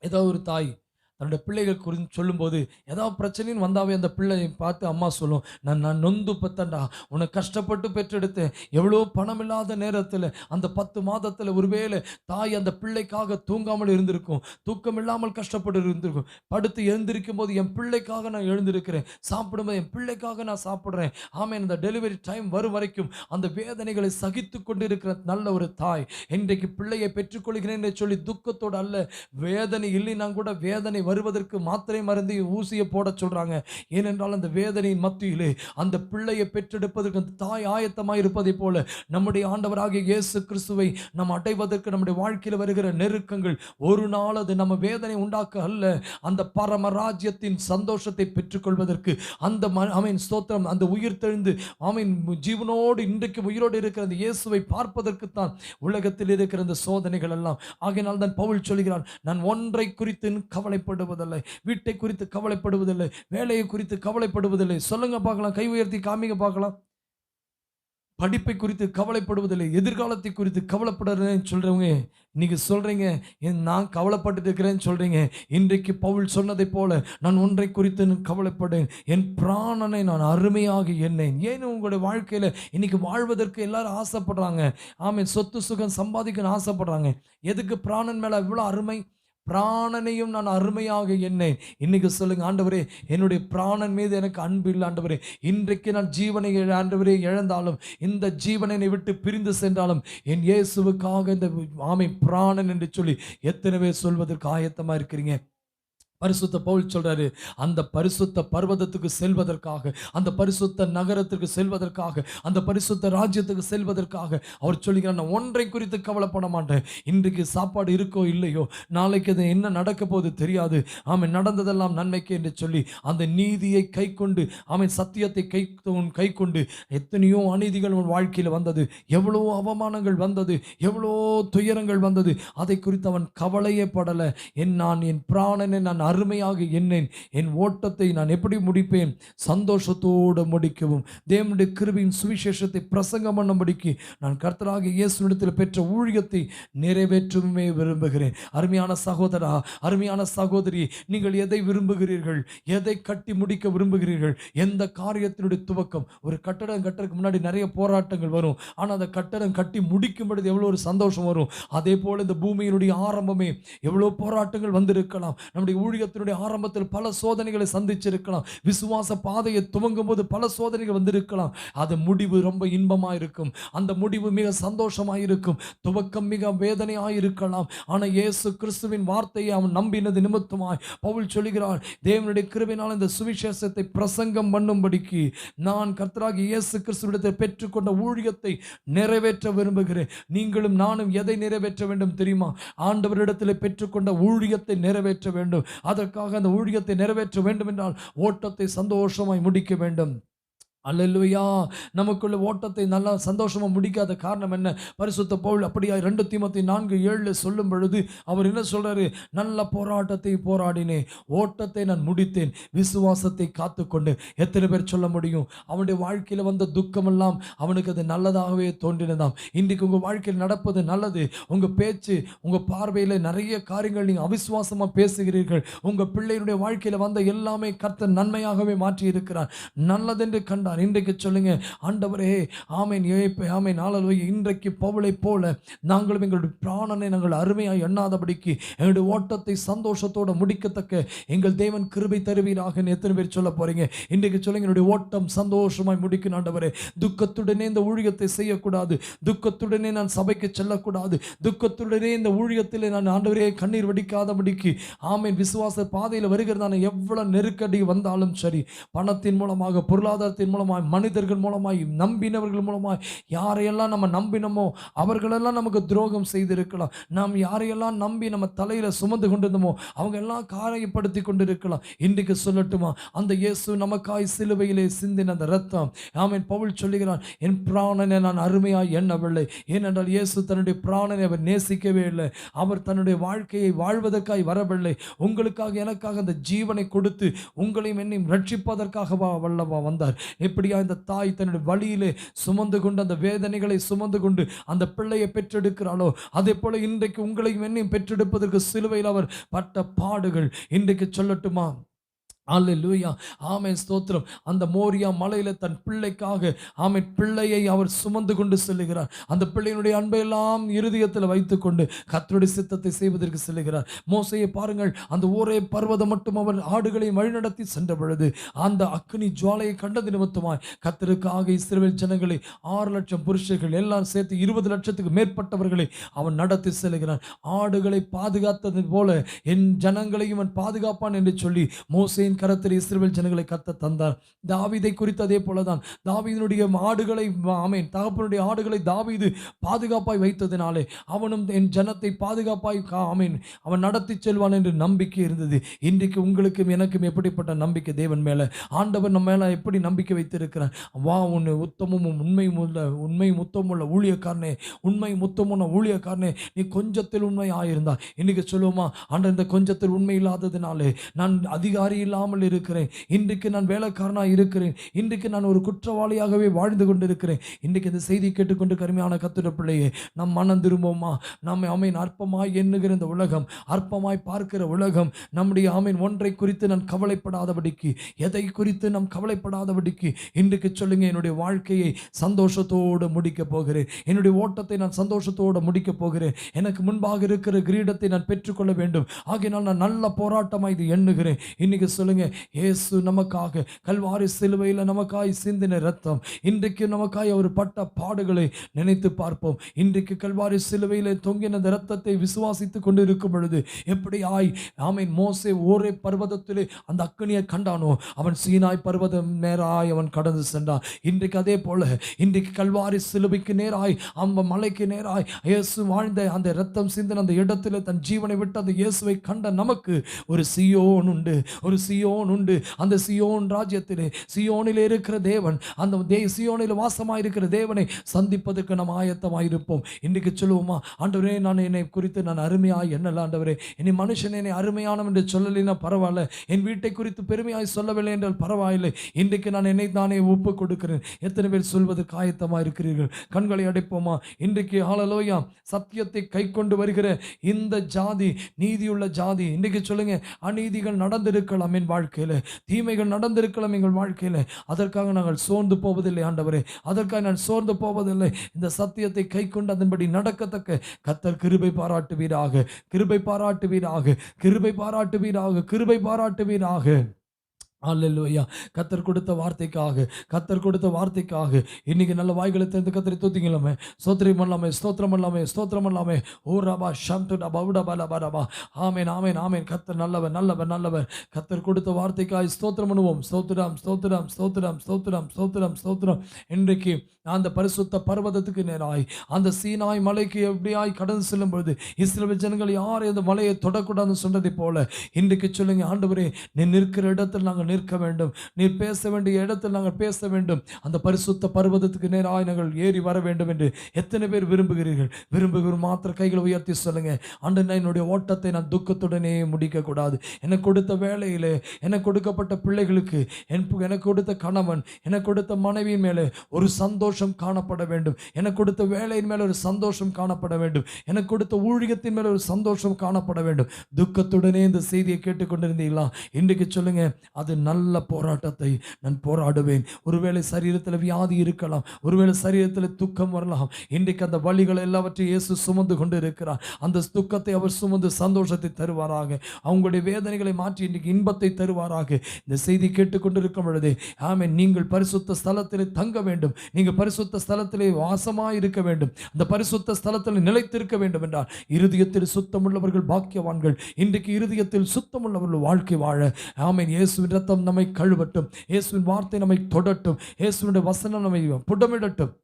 ஏதோ ஒரு தாய் தன்னுடைய பிள்ளைகள் குறித்து சொல்லும்போது, ஏதாவது பிரச்சனைன்னு வந்தாவே அந்த பிள்ளையை பார்த்து அம்மா சொல்லும், நான் நொந்து பத்தண்டா, உன்னை கஷ்டப்பட்டு பெற்றெடுத்தேன். எவ்வளோ பணம் இல்லாத நேரத்தில் அந்த 10 மாதத்தில் ஒருவேளை தாய் அந்த பிள்ளைக்காக தூங்காமல் இருந்திருக்கும், தூக்கம் இல்லாமல் கஷ்டப்பட்டு இருந்திருக்கும். படுத்து எழுந்திருக்கும் போது என் பிள்ளைக்காக நான் எழுந்திருக்கிறேன், சாப்பிடும்போது என் பிள்ளைக்காக நான் சாப்பிட்றேன். ஆமாம், இந்த டெலிவரி டைம் வரும் வரைக்கும் அந்த வேதனைகளை சகித்து கொண்டு இருக்கிற நல்ல ஒரு தாய் இன்றைக்கு பிள்ளையை பெற்றுக்கொள்கிறேன் என்று சொல்லி துக்கத்தோடு அல்ல, வேதனை இல்லைன்னா கூட வேதனை வருவதற்கு மாத்திரை மருந்து ஊசியை போட சொல்றாங்க. ஏனென்றால் அந்த வேதனையின் மத்தியிலே அந்த பிள்ளையை பெற்றெடுப்பதற்கு அந்த தாய் ஆயத்தமாய் இருப்பதை போல நம்முடைய ஆண்டவராகிய இயேசு கிறிஸ்துவை நாம் அடைவதற்கு நம்முடைய வாழ்க்கையில் வருகிற நெருக்கங்கள் ஒரு நாள் அது நம்ம வேதனை உண்டாக்க அல்ல, அந்த பரம ராஜ்யத்தின் சந்தோஷத்தை பெற்றுக்கொள்வதற்கு, அந்த ஆமென் ஸ்தோத்திரம், அந்த உயிர் தெழுந்து ஆமென் ஜீவனோடு இன்றைக்கு உயிரோடு இருக்கிற அந்த இயேசுவை பார்ப்பதற்கு தான் உலகத்தில் இருக்கிற அந்த சோதனைகள் எல்லாம். ஆகையினால் தான் பவுல் சொல்கிறான், நான் ஒன்றை குறித்து கவலைப்படுவதில்லை, வீட்டை குறித்து கவலைப்படுவதில்லை, வேலையை குறித்து கவலைப்படுவதில்லை. சொல்லுங்க பார்க்கலாம், கை உயர்த்தி காமிங்க பார்க்கலாம். படிப்பை குறித்து கவலைப்படுவதில்லை, எதிர்காலத்தை குறித்து கவலைப்படுறேன்னு சொல்றவங்க நீங்க சொல்றீங்க, நான் கவலைப்பட்டு இருக்கிறேன்னு சொல்றீங்க. இன்றைக்கு பவுல் சொன்னதை போல நான் ஒன்றை குறித்து கவலைப்படேன், என் பிராணனை நான் அருமையாக எண்ணேன். ஏன் உங்களுடைய வாழ்க்கையில இன்னைக்கு வாழ்வதற்கு எல்லாரும் ஆசைப்படுறாங்க, ஆமென், சொத்து சுகம் சம்பாதிக்கணும்னு ஆசைப்படுறாங்க. எதுக்கு பிராணன் மேல இவ்வளோ அருமை? பிராணனையும் நான் அருமையாக எண்ணேன். இன்னைக்கு சொல்லுங்க, ஆண்டவரே என்னுடைய பிராணன் மீது எனக்கு அன்பு இல்லை ஆண்டவரே. இன்றைக்கு நான் ஜீவனை ஆண்டவரே இழந்தாலும், இந்த ஜீவனை விட்டு பிரிந்து சென்றாலும் என் இயேசுவுக்காக இந்த ஆமை பிராணன் என்று சொல்லி எத்தனை பேர் சொல்வதற்கு ஆயத்தமா இருக்கிறீங்க? பரிசுத்த பவுல் சொல்றாரு, அந்த பரிசுத்த பர்வதத்துக்கு செல்வதற்காக, அந்த பரிசுத்த நகரத்திற்கு செல்வதற்காக, அந்த பரிசுத்த ராஜ்யத்துக்கு செல்வதற்காக அவர் சொல்லுகிறார், நான் ஒன்றை குறித்து கவலைப்பட மாட்டேன். இன்றைக்கு சாப்பாடு இருக்கோ இல்லையோ, நாளைக்கு அது என்ன நடக்க போது தெரியாது, ஆமென், நடந்ததெல்லாம் நன்மைக்கு என்று சொல்லி அந்த நீதியை கை கொண்டு, ஆமென், சத்தியத்தை கை கொண்டு எத்தனையோ அநீதிகள் உன் வாழ்க்கையில் வந்தது, எவ்வளோ அவமானங்கள் வந்தது, எவ்வளோ துயரங்கள் வந்தது, அதை குறித்து அவன் கவலையே படலை. நான் என் பிராணனை நான் அருமையாக எண்ணேன், என் ஓட்டத்தை நான் எப்படி முடிப்பேன்? சந்தோஷத்தோடு முடிக்கவும், தேவனுடைய கிருபையின் சுவிசேஷத்தை பிரசங்கம் பண்ணும்படிக்கு நான் கர்த்தராகிய இயேசுவிடத்தில் பெற்ற ஊழியத்தை நிறைவேற்றவே விரும்புகிறேன். அருமையான சகோதரா, அருமையான சகோதரி, நீங்கள் எதை விரும்புகிறீர்கள்? எதை கட்டி முடிக்க விரும்புகிறீர்கள்? எந்த காரியத்தினுடைய துவக்கம்? ஒரு கட்டடம் கட்டுறதுக்கு முன்னாடி நிறைய போராட்டங்கள் வரும், ஆனால் அந்த கட்டடம் கட்டி முடிக்கும் பொழுது எவ்வளோ ஒரு சந்தோஷம் வரும். அதே போல இந்த பூமியினுடைய ஆரம்பமே எவ்வளோ போராட்டங்கள் வந்திருக்கலாம், நம்முடைய ஊழியத்தினுடைய ஆரம்பத்தில் பல சோதனைகளை சந்திச்சிருக்கலாம். விசுவாச பாதையை துவங்கும் போது பல சோதனைகள் வந்திருக்கலாம். அது முடிவு ரொம்ப இன்பமா இருக்கும். அந்த முடிவு மிக சந்தோஷமா இருக்கும். துவக்கம் மிக வேதனையா இருக்கலாம். ஆனா இயேசு கிறிஸ்துவின் வார்த்தையை அவன் நம்பினது நிமித்தமாய் பவுல் சொல்கிறார், தேவனுடைய கிருபையினால் இந்த சுவிசேஷத்தை பிரசங்கம் பண்ணும்படிக்கு நான் கர்த்தராகிய இயேசு கிறிஸ்துவிடத்தில் பெற்றுக்கொண்ட ஊழியத்தை நிறைவேற்ற விரும்புகிறேன். நீங்களும் நானும் எதை நிறைவேற்ற வேண்டும் தெரியுமா? ஆண்டவரிடத்தில் பெற்றுக்கொண்ட ஊழியத்தை நிறைவேற்ற வேண்டும். அதற்காக அந்த ஊழியத்தை நிறைவேற்ற வேண்டும் என்றால் ஓட்டத்தை சந்தோஷமாய் முடிக்க வேண்டும். அல்லேலூயா. நமக்குள்ள ஓட்டத்தை நல்லா சந்தோஷமா முடிக்காத காரணம் என்ன? பரிசுத்த பவுல் அப்படியா 2 தீமோத்தேயு 4:7 சொல்லும் பொழுது அவர் என்ன சொல்றாரு? நல்ல போராட்டத்தை போராடினேன், ஓட்டத்தை நான் முடித்தேன், விசுவாசத்தை காத்துக்கொண்டேன். எத்தனை பேர் சொல்ல முடியும்? அவனுடைய வாழ்க்கையில் வந்த துக்கமெல்லாம் அவனுக்கு அது நல்லதாகவே தோன்றினதாம். இன்றைக்கு உங்க வாழ்க்கையில் நடப்பது நல்லது. உங்க பேச்சு, உங்க பார்வையில் நிறைய காரியங்கள் நீங்க அவிசுவாசமா பேசுகிறீர்கள். உங்க பிள்ளையினுடைய வாழ்க்கையில் வந்த எல்லாமே கர்த்தர் நன்மையாகவே மாற்றி இருக்கிறார். நல்லதென்று கண்டார். இன்றைக்கு சொல்லுங்க, ஆண்டவரே ஆமென், ஆமென், ஹல்லேலூயா. இன்றைக்கு பவுலை போல நாங்களும் எங்களுடைய பிராணனை நாங்கள் அருமையாய் எண்ணாதபடிக்கு எங்களுடைய ஓட்டத்தை சந்தோஷத்தோடு முடிக்கத்தக்க எங்கள் தேவன் கிருபை தருவீராக. எத்தனை பேர் சொல்ல போறீங்க? இன்றைக்கு சொல்லுங்க, என்னுடைய ஓட்டம் சந்தோஷமாய் முடிக்கணும் ஆண்டவரே. துக்கத்துடனே இந்த ஊழியத்தை செய்யக்கூடாது. துக்கத்துடனே நான் சபைக்கு செல்லக்கூடாது. துக்கத்துடனே இந்த ஊழியத்தில் நான் ஆண்டவரே கண்ணீர் வடிக்காதபடிக்கு ஆமென், விசுவாச பாதையில் வருகிறதான எவ்வளவு நெருக்கடி வந்தாலும் சரி, பணத்தின் மூலமாக, பொருளாதாரத்தின் மூலமாய், மனிதர்கள் மூலமாய், நம்பினவர்கள் மூலமாய், யாரையெல்லாம் நம்ம நம்பினோமோ அவர்களெல்லாம் நமக்கு துரோகம் செய்திருக்கலாம். நாம் யாரையெல்லாம் நம்பி நம்ம தலையில சுமந்து கொண்டிருந்தோமோ அவங்க எல்லாம் காயப்படுத்தி கொண்டிருக்கலாம். இன்றைக்கு சொல்லட்டுமா, அந்த இயேசு நமக்காய் சிலுவையிலே சிந்தின அந்த ரத்தம், ஆமென், பவுல் சொல்லுகிறான், என் பிராணனை நான் அருமையாய் எண்ணவில்லை. ஏனென்றால் இயேசு தன்னுடைய பிராணனை அவர் நேசிக்கவே இல்லை. அவர் தன்னுடைய வாழ்க்கையை வாழ்வதற்காய் வரவில்லை. உங்களுக்காக எனக்காக அந்த ஜீவனை கொடுத்து உங்களையும் என்னையும் ரட்சிப்பதற்காக வல்லவா வந்தார். எப்படியா இந்த தாய் தன்னுடைய வழியிலே சுமந்து கொண்டு அந்த வேதனைகளை சுமந்து கொண்டு அந்த பிள்ளையை பெற்றெடுக்கிறாளோ, அதே போல இன்றைக்கு உங்களையும் என்னையும் பெற்றெடுப்பதற்கு சிலுவையில் அவர் பட்ட பாடுகள் இன்றைக்கு சொல்லட்டுமா? அல்லேலூயா. ஆமென், ஸ்தோத்திரம். அந்த மோரியா மலையில தன் பிள்ளைக்காக ஆமென் பிள்ளையை அவர் சுமந்து கொண்டு செல்லுகிறார். அந்த பிள்ளையினுடைய அன்பை எல்லாம் இருதயத்தில் வைத்துக்கொண்டு கர்த்தருடைய சித்தத்தை செய்வதற்கு செல்லுகிறார். மோசேயை பாருங்கள், அந்த ஒரே பர்வதம் மட்டும் அவர் ஆடுகளை வழிநடத்தி சென்ற பொழுது அந்த அக்கினி ஜுவாலையை கண்டது நிமித்தமாய் கர்த்தருக்காக இஸ்ரவேல் ஜனங்களை 6 லட்சம் புருஷர்கள் எல்லாம் சேர்த்து 20 லட்சத்துக்கு மேற்பட்டவர்களை அவன் நடத்தி செல்லுகிறான். ஆடுகளை பாதுகாத்தது போல என் ஜனங்களையும் அவன் பாதுகாப்பான் என்று சொல்லி மோசேயின் கரத்தில் இஸ்ரவேல் ஜனங்களை கர்த்தர் தந்தார். தாவீதை குறித்து அதே போலதான். தாவீதினுடைய ஆடுகளை ஆமென், தகப்பனுடைய ஆடுகளை தாவீது பாதுகாப்பாய் வைத்ததினாலே அவனும் என் ஜனத்தை பாதுகாப்பாய் ஆமென் அவன் நடத்தி செல்வான் என்று நம்பிக்கை இருந்தது. இன்றைக்கு உங்களுக்கும் எனக்கும் எப்படிப்பட்ட நம்பிக்கை தேவன் மேல? ஆண்டவர் நம்ம மேல எப்படி நம்பிக்கை வைத்திருக்கிறார்? வா, உன்னை உத்தமமும் உண்மையும் உத்தமுள்ள ஊழியக்காரனே, உண்மை முத்தமுள்ள ஊழியக்காரனே, நீ கொஞ்சத்தில் உண்மை ஆயிருந்தா. இன்னைக்கு சொல்லுவோமா, ஆண்டவர் இந்த கொஞ்சத்தில் உண்மை இல்லாததினாலே நான் அதிகாரி இல்லாமல் இருக்கிறேன், இன்றைக்கு நான் வேலைக்காரனாக இருக்கிறேன், இன்றைக்கு நான் ஒரு குற்றவாளியாகவே வாழ்ந்து கொண்டிருக்கிறேன். இன்றைக்கு இந்த செய்தி கேட்டுக்கொண்டு கருமையான கர்த்தருடைய பிள்ளையே, நம் மனம் திரும்புவோமா? நம்மை ஆமென் அற்பமாய் எண்ணுகிற இந்த உலகம், அற்பமாய் பார்க்கிற உலகம், நம்முடைய ஆமென் ஒன்றை குறித்து நான் கவலைப்படாதபடிக்கு, எதை குறித்து நாம் கவலைப்படாதபடிக்கு இன்றைக்கு சொல்லுங்க, என்னுடைய வாழ்க்கையை சந்தோஷத்தோடு முடிக்க போகிறேன், என்னுடைய ஓட்டத்தை நான் சந்தோஷத்தோடு முடிக்க போகிறேன், எனக்கு முன்பாக இருக்கிற கிரீடத்தை நான் பெற்றுக்கொள்ள வேண்டும், ஆகையினால் நான் நல்ல போராட்டமாக இது எண்ணுகிறேன். இன்னைக்கு சொல்லுங்க, இயேசு நமக்காக கல்வாரி சிலுவையில் நமக்காய் சிந்தின ரத்தம், இன்றைக்கு நமக்காய் அவர் பட்ட பாடுகளை நினைத்து பார்ப்போம். இன்றைக்கு கல்வாரி சிலுவையில் தொங்கின அந்த ரத்தத்தை விசுவாசித்துக் கொண்டு இருக்கும் பொழுது எப்படி ஆமென் மோசே ஒரே பர்வதத்திலே அந்த அக்கினியை கண்டானோ, அவன் சீனாய் பர்வதம் நேராய் அவன் கடந்து சென்றான். இன்றைக்கு அதே போல இன்றைக்கு கல்வாரி சிலுவைக்கு நேராய் அந்த மலைக்கு நேராய் இயேசு வாழ்ந்த அந்த ரத்தம் சிந்தின அந்த இடத்துல தன் ஜீவனை விட்டு அந்த இயேசுவை கண்ட நமக்கு ஒரு சியோன் உண்டு, ஒரு சியோன் உண்டு. அந்த சியோன் ராஜ்யத்திலே, சியோனிலே இருக்கிற தேவன், அந்த சியோனில் வாசமாய் இருக்கிற தேவனை சந்திப்பதற்கு நாம் ஆயத்தமாயிருப்போம். இன்றைக்கு சொல்லுவோமா, ஆண்டவரே நான் என்னை குறித்து நான் அருமையாய் எண்ணல, ஆண்டவரே என்னை மனுஷன் என்னை அருமையானவன் என்று சொல்லலைன்னா பரவாயில்ல, என் வீட்டை குறித்து பெருமையாய் சொல்லவில்லை என்றால் பரவாயில்லை, இன்றைக்கு நான் என்னை தானே ஒப்பு கொடுக்கிறேன். எத்தனை பேர் சொல்வதற்கு ஆயத்தமாக இருக்கிறீர்கள்? கண்களை அடைப்போமா? இன்றைக்கு ஹல்லேலூயா, சத்தியத்தை கை கொண்டு வருகிற இந்த ஜாதி நீதியுள்ள ஜாதி, இன்றைக்கு சொல்லுங்க, அநீதிகள் நடந்திருக்கலாம், என் எங்கள் வாழ்க்கையில, தீமைகள் நடந்திருக்கலாம் எங்கள் வாழ்க்கையில. அதற்காக நாங்கள் சோர்ந்து போவதில்லை ஆண்டவரே. அதற்காக நான் சோர்ந்து போவதில்லை. இந்த சத்தியத்தை கைக்கொண்டு அதன்படி நடக்கத்தக்க கர்த்தர் கிருபை பாராட்டுவீராக, கிருபை பாராட்டுவீராக, கிருபை பாராட்டுவீராக, கிருபை பாராட்டுவீராக. அல்லேலூயா. கர்த்தர் கொடுத்த வார்த்தைக்காக, கர்த்தர் கொடுத்த வார்த்தைக்காக இன்னைக்கு நல்ல வாய்களை திறந்து கர்த்தரை துதிக்கலாமே, ஸ்தோத்திரம் பண்ணலாமே, ஸ்தோத்திரம் பண்ணலாமே, ஸ்தோத்திரம் பண்ணலாமே. ஓ ரபா ஷம்துடா பவுடா பலபா ரபா. ஆமென், ஆமென், ஆமென். கர்த்தர் நல்லவர், நல்லவர், நல்லவர். கர்த்தர் கொடுத்த வார்த்தைக்காய் ஸ்தோத்திரம் பண்ணுவோம். ஸ்தோத்திரம், ஸ்தோத்திரம், ஸ்தோத்திரம், ஸ்தோத்திரம், ஸ்தோத்திரம், ஸ்தோத்திரம். இன்றைக்கு அந்த பரிசுத்த பர்வதத்துக்கு நேராய், அந்த சீனாய் மலைக்கு எப்படியாய் கடந்து செல்லும் பொழுது இஸ்ரவேல் ஜனங்கள் யாரும் அந்த மலையை தொடக்கூடாதுன்னு சொன்னதை போல இன்றைக்கு சொல்லுங்க, ஆண்டவரே நீ நிற்கிற இடத்தில் நாங்கள் நிற்க வேண்டும், நீர் பேச வேண்டிய இடத்தில் நாங்கள் பேச வேண்டும், அந்த பரிசுத்த பர்வதத்துக்கு நேராய் நாங்கள் ஏறி வர வேண்டும் என்று எத்தனை பேர் விரும்புகிறீர்கள்? விரும்புகிற மாத்திர கைகளை உயர்த்தி சொல்லுங்க, ஆண்டவரே என்னுடைய ஓட்டத்தை நான் துக்கத்துடனே முடிக்க கூடாது. எனக்கு கொடுத்த வேலையிலே, எனக்கு கொடுக்கப்பட்ட பிள்ளைகளுக்கு, எனக்கு கொடுத்த கணவன், எனக்கு கொடுத்த மனைவியின் மேலே ஒரு சந்தோஷம் காணப்பட வேண்டும். எனக்கு கொடுத்த வேலையின் மேலே ஒரு சந்தோஷம் காணப்பட வேண்டும். எனக்கு கொடுத்த ஊழியத்தின் மேலே ஒரு சந்தோஷம் காணப்பட வேண்டும். துக்கத்துடனே இந்த செய்தியை கேட்டுக்கொண்டிருந்தீங்களா? இன்றைக்கு சொல்லுங்க, அது நல்ல போராட்டத்தை நான் போராடுவேன். ஒருவேளை சரீரத்தில் வியாதி இருக்கலாம், ஒருவேளை சரீரத்தில் துக்கம் வரலாம். இன்றைக்கு அந்த வழிகளை எல்லாவற்றையும் இயேசு சுமந்து கொண்டு இருக்கிறார். அந்த துக்கத்தை அவர் சுமந்து சந்தோஷத்தை தருவாராக. அவங்களுடைய வேதனைகளை மாற்றி இன்றைக்கு இன்பத்தை தருவாராக. இந்த செய்தி கேட்டுக்கொண்டிருக்கும் பொழுதே ஆமென், நீங்கள் பரிசுத்த ஸ்தலத்திலே தங்க வேண்டும், நீங்கள் பரிசுத்த ஸ்தலத்திலே வாசமாய் இருக்க வேண்டும், அந்த பரிசுத்த ஸ்தலத்தில் நிலைத்திருக்க வேண்டும் என்றால் இருதயத்தில் சுத்தமுள்ளவர்கள் பாக்கியவான்கள். இன்றைக்கு இருதயத்தில் சுத்தமுள்ளவர்கள் வாழ்க்கை வாழ ஆமென், இயேசுவின் ரத்தம் நம்மை கழுவட்டும், இயேசுவின் வார்த்தை நம்மை தொடட்டும், இயேசுவினுடைய வசனம் நம்மை புடமிடட்டும்.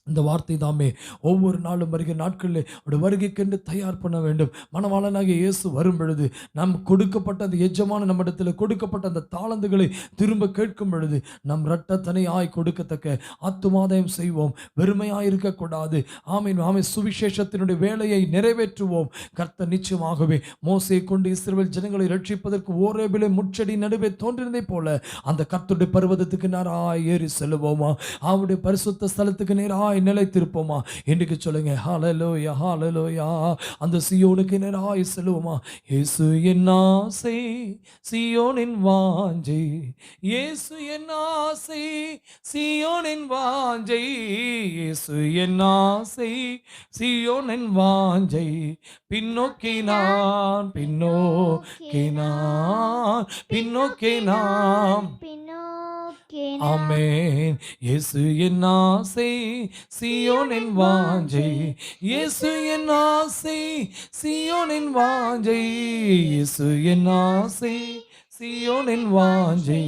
இந்த வார்த்தை தாமே ஒவ்வொரு நாளும் வருகிற நாட்களில் அவருடைய வருகைக்கென்று தயார் பண்ண வேண்டும். மணவாளனாகிய இயேசு வரும் பொழுது நம் கொடுக்கப்பட்ட அந்த எஜமான நம்மிடத்தில் கொடுக்கப்பட்ட அந்த தாளந்துகளை திரும்ப கேட்கும் பொழுது நம் இரட்டத்தனையாய் கொடுக்கத்தக்க ஆத்துமாதாயம் செய்வோம். வெறுமையாய் இருக்கக்கூடாது. ஆமீன், ஆமீன். சுவிசேஷத்தினுடைய வேலையை நிறைவேற்றுவோம். கர்த்தர் நிச்சயமாகவே மோசேயை கொண்டு இஸ்ரவேல் ஜனங்களை ரட்சிப்பதற்கு ஓரேபிலே முட்செடி நடுவே தோன்றினதை போல அந்த கர்த்தருடைய பர்வதத்துக்கு நேராய் ஏறி செல்லுவோமா? அவருடைய பரிசுத்த ஸ்தலத்துக்கு நேராய் நிலைத்திருப்போமா? இன்றைக்கு சொல்லுங்க, ஹல்லேலூயா, ஹல்லேலூயா. அந்த சீயோனுக்கு நேராய் செல்லுவோமா? இயேசு என் ஆசை, சீயோனின் வாஞ்சை, இயேசு என் ஆசை, சீயோனின் வாஞ்சை, இயேசு என் ஆசை, சீயோனின் வாஞ்சை. பின்னோக்கி நான், பின்னோக்கி நான், பின்னோக்கி நான், ஆமென். இயேசு என் ஆசை, சீயோனின் வாஞ்சை, இயேசு என் ஆசை, சீயோனின் வாஞ்சை, இயேசு என் ஆசை, சீயோனின் வாஞ்சை.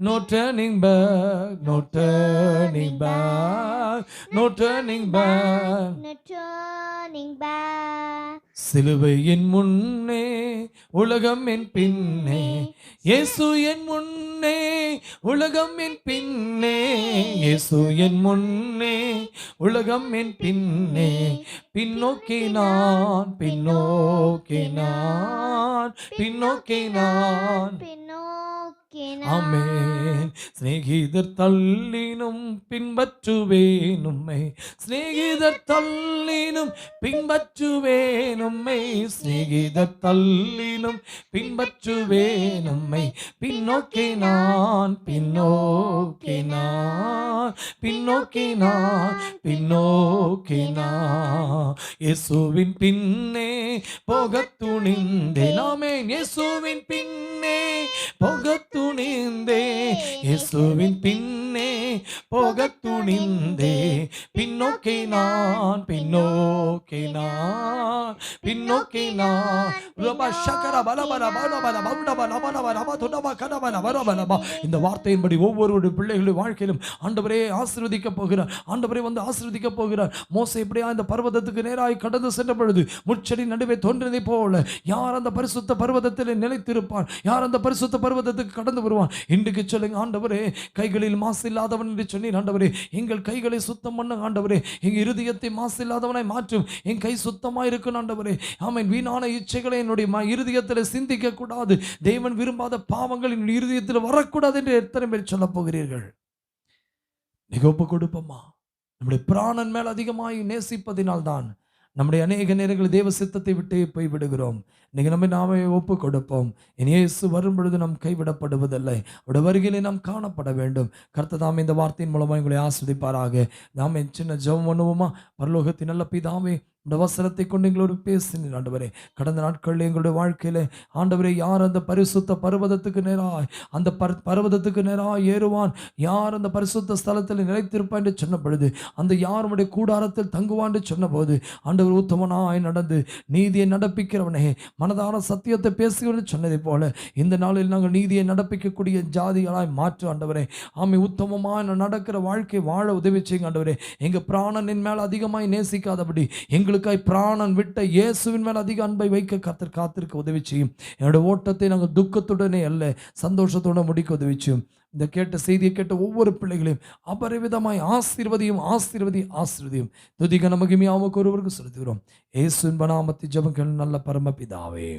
No turning back, no turning back, no turning back, no turning back. சிலுவை என் முன்னே, உலகம் என் பின்னே, இயேசு என் முன்னே, உலகம் என் பின்னே, இயேசு என் முன்னே, உலகம் என் பின்னே. பின்னோக்கி நான், பின்னோக்கி நான், பின்னோக்கி நான், ஆமென். சிநேகிதர் தள்ளினும் பின்பற்றுவேன் உம்மை, சிநேகிதர் தள்ளினும் பின்பற்றுவேன் உம்மை, சிநேகிதர் தள்ளினும் பின்பற்றுவேன் உம்மை. பின்னோக்கி நான், பின்னோக்கி நான், பின்னோக்கி நான், பின்னோக்கி நான். இயேசுவின் பின்னே போகத் துணிந்தேன். ஆமென். இயேசுவின் பின்னே போகத் துணிந்தே, இயேசுவின் பின்னே போகத் துணிந்தே. பின்னோக்கி நான், பின்னோக்கி நான், பின்னோக்கி நான். இந்த வார்த்தையின்படி ஒவ்வொருவருடைய பிள்ளைகளுடைய வாழ்க்கையிலும் ஆண்டவரே ஆசீர்வதிக்க போகிறார். ஆண்டவரே வந்து ஆசீர்வதிக்க போகிறார். மோசே இப்படியா இந்த பர்வதத்துக்கு நேராய் கடந்து சென்ற பொழுது முட்செடி நடுவே தோன்றியதை போல யார் அந்த பரிசுத்த பர்வதத்தில் நிலைத்திருப்பான்? யார் அந்த பரிசுத்த பர்வதத்துக்கு கடந்து வருவான்? இன்றைக்கு சொல்லுங்க, ஆண்டவரே கைகளில் மாசு இல்லாதவன் என்று சொன்னீர். ஆண்டவரே எங்கள் கைகளை சுத்தம் பண்ண ஆண்டவரே, எங்கள் இருதயத்தை மாசு இல்லாதவனாய் மாற்றும். என் கை சுத்தமாக இருக்கும் ஆண்டவரே. ஆமென். வீணான இச்சைகளை என்னுடைய இருதயத்தில் சிந்திக்க கூடாது. தேவன் விரும்பாத பாவங்கள் என்னுடைய இருதயத்தில் வரக்கூடாது என்று எத்தனை பேர் சொல்ல போகிறீர்கள்? மிக ஒப்பு கொடுப்போமா? நம்முடைய பிராணன் மேல் அதிகமாய் நேசிப்பதினால்தான் நம்முடைய அநேக நேரங்களில் தேவ சித்தத்தை விட்டே போய் விடுகிறோம். இன்னைக்கு நம்ம நாமே ஒப்பு கொடுப்போம். இனி இயேசு வரும் பொழுது நாம் கைவிடப்படுவதில்லை. அவருடைய வருகையிலே நாம் காணப்பட வேண்டும். கர்த்தர் தாமே இந்த வார்த்தையின் மூலமா உங்களை ஆஸ்வதிப்பாராக. நாம சின்ன ஜெபம் பண்ணுவோமா? பரலோகத்தின் நல்ல பிதாவே, இந்த வசனத்தை கொண்டு எங்களோடு பேசினீர் ஆண்டவரே. கடந்த நாட்களில் எங்களுடைய வாழ்க்கையில ஆண்டவரே, யார் அந்த பரிசுத்த பர்வதத்துக்கு நேராய் அந்த பர்வதத்துக்கு நேராய் ஏறுவான், யார் அந்த பரிசுத்த ஸ்தலத்தில் நிலைத்திருப்பான் என்று சொன்ன பொழுது, அந்த யார் உம்முடைய கூடாரத்தில் தங்குவான் என்று சொன்னபோது, ஆண்டவர் உத்தமனாய் நடந்து நீதியை நடப்பிக்கிறவனே, மனதார சத்தியத்தை பேசுகிறவன் சொன்னதைப் போல இந்த நாளில் நாங்கள் நீதியை நடப்பிக்கக்கூடிய ஜாதிகளாய் மாற்று ஆண்டவரே. ஆமை உத்தமமாக நடக்கிற வாழ்க்கை வாழ உதவி செய்யுங்க ஆண்டவரே. எங்கள் பிராணனின் மேல் அதிகமாய் நேசிக்காதபடி எங்களுக்காய் பிராணன் விட்ட இயேசுவின் மேல் அதிக அன்பை வைக்க கர்த்தர் காத்திருக்க உதவி செய்யும். என்னுடைய ஓட்டத்தை நாங்கள் துக்கத்துடனே அல்ல, சந்தோஷத்துடன் முடிக்க உதவி செய்யும். இந்த கேட்ட செய்தியை கேட்ட ஒவ்வொரு பிள்ளைகளையும் அபரிவிதமாய் ஆசீர்வதியும். துதிக மகிமையாவுக்கு ஒருவருக்கு செலுத்துகிறோம். இயேசுவின் நாமத்தில் ஜெபங்கள் நல்ல பரமபிதாவே.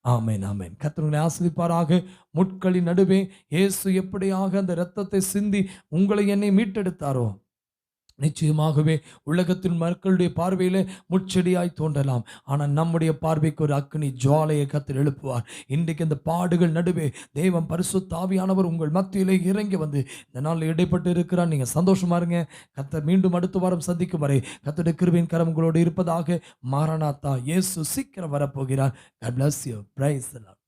ஆமென், ஆமென். கர்த்தர் உங்களை ஆசீர்வதிப்பாராக. முட்களின் நடுவே இயேசு எப்படியாக அந்த இரத்தத்தை சிந்தி உங்களை என்னை மீட்டெடுத்தாரோ, நிச்சயமாகவே உலகத்தின் மக்களுடைய பார்வையிலே முட்செடியாய் தோன்றலாம். ஆனால் நம்முடைய பார்வைக்கு ஒரு அக்னி ஜுவாலையை கர்த்தர் எழுப்புவார். இன்றைக்கு இந்த பாடுகள் நடுவே தேவன் பரிசுத்த ஆவியானவர் உங்கள் மத்தியிலே இறங்கி வந்து இந்த நாளில் இடைப்பட்டு இருக்கிறார். நீங்கள் சந்தோஷமா இருங்க. கர்த்தர் மீண்டும் அடுத்த வாரம் சந்திக்கும் வரை கர்த்தருடைய கிருபையின் கரம் உங்களோடு இருப்பதாக. மாரநாத்தா, இயேசு சீக்கிரம் வரப்போகிறார். God bless you. Praise the Lord.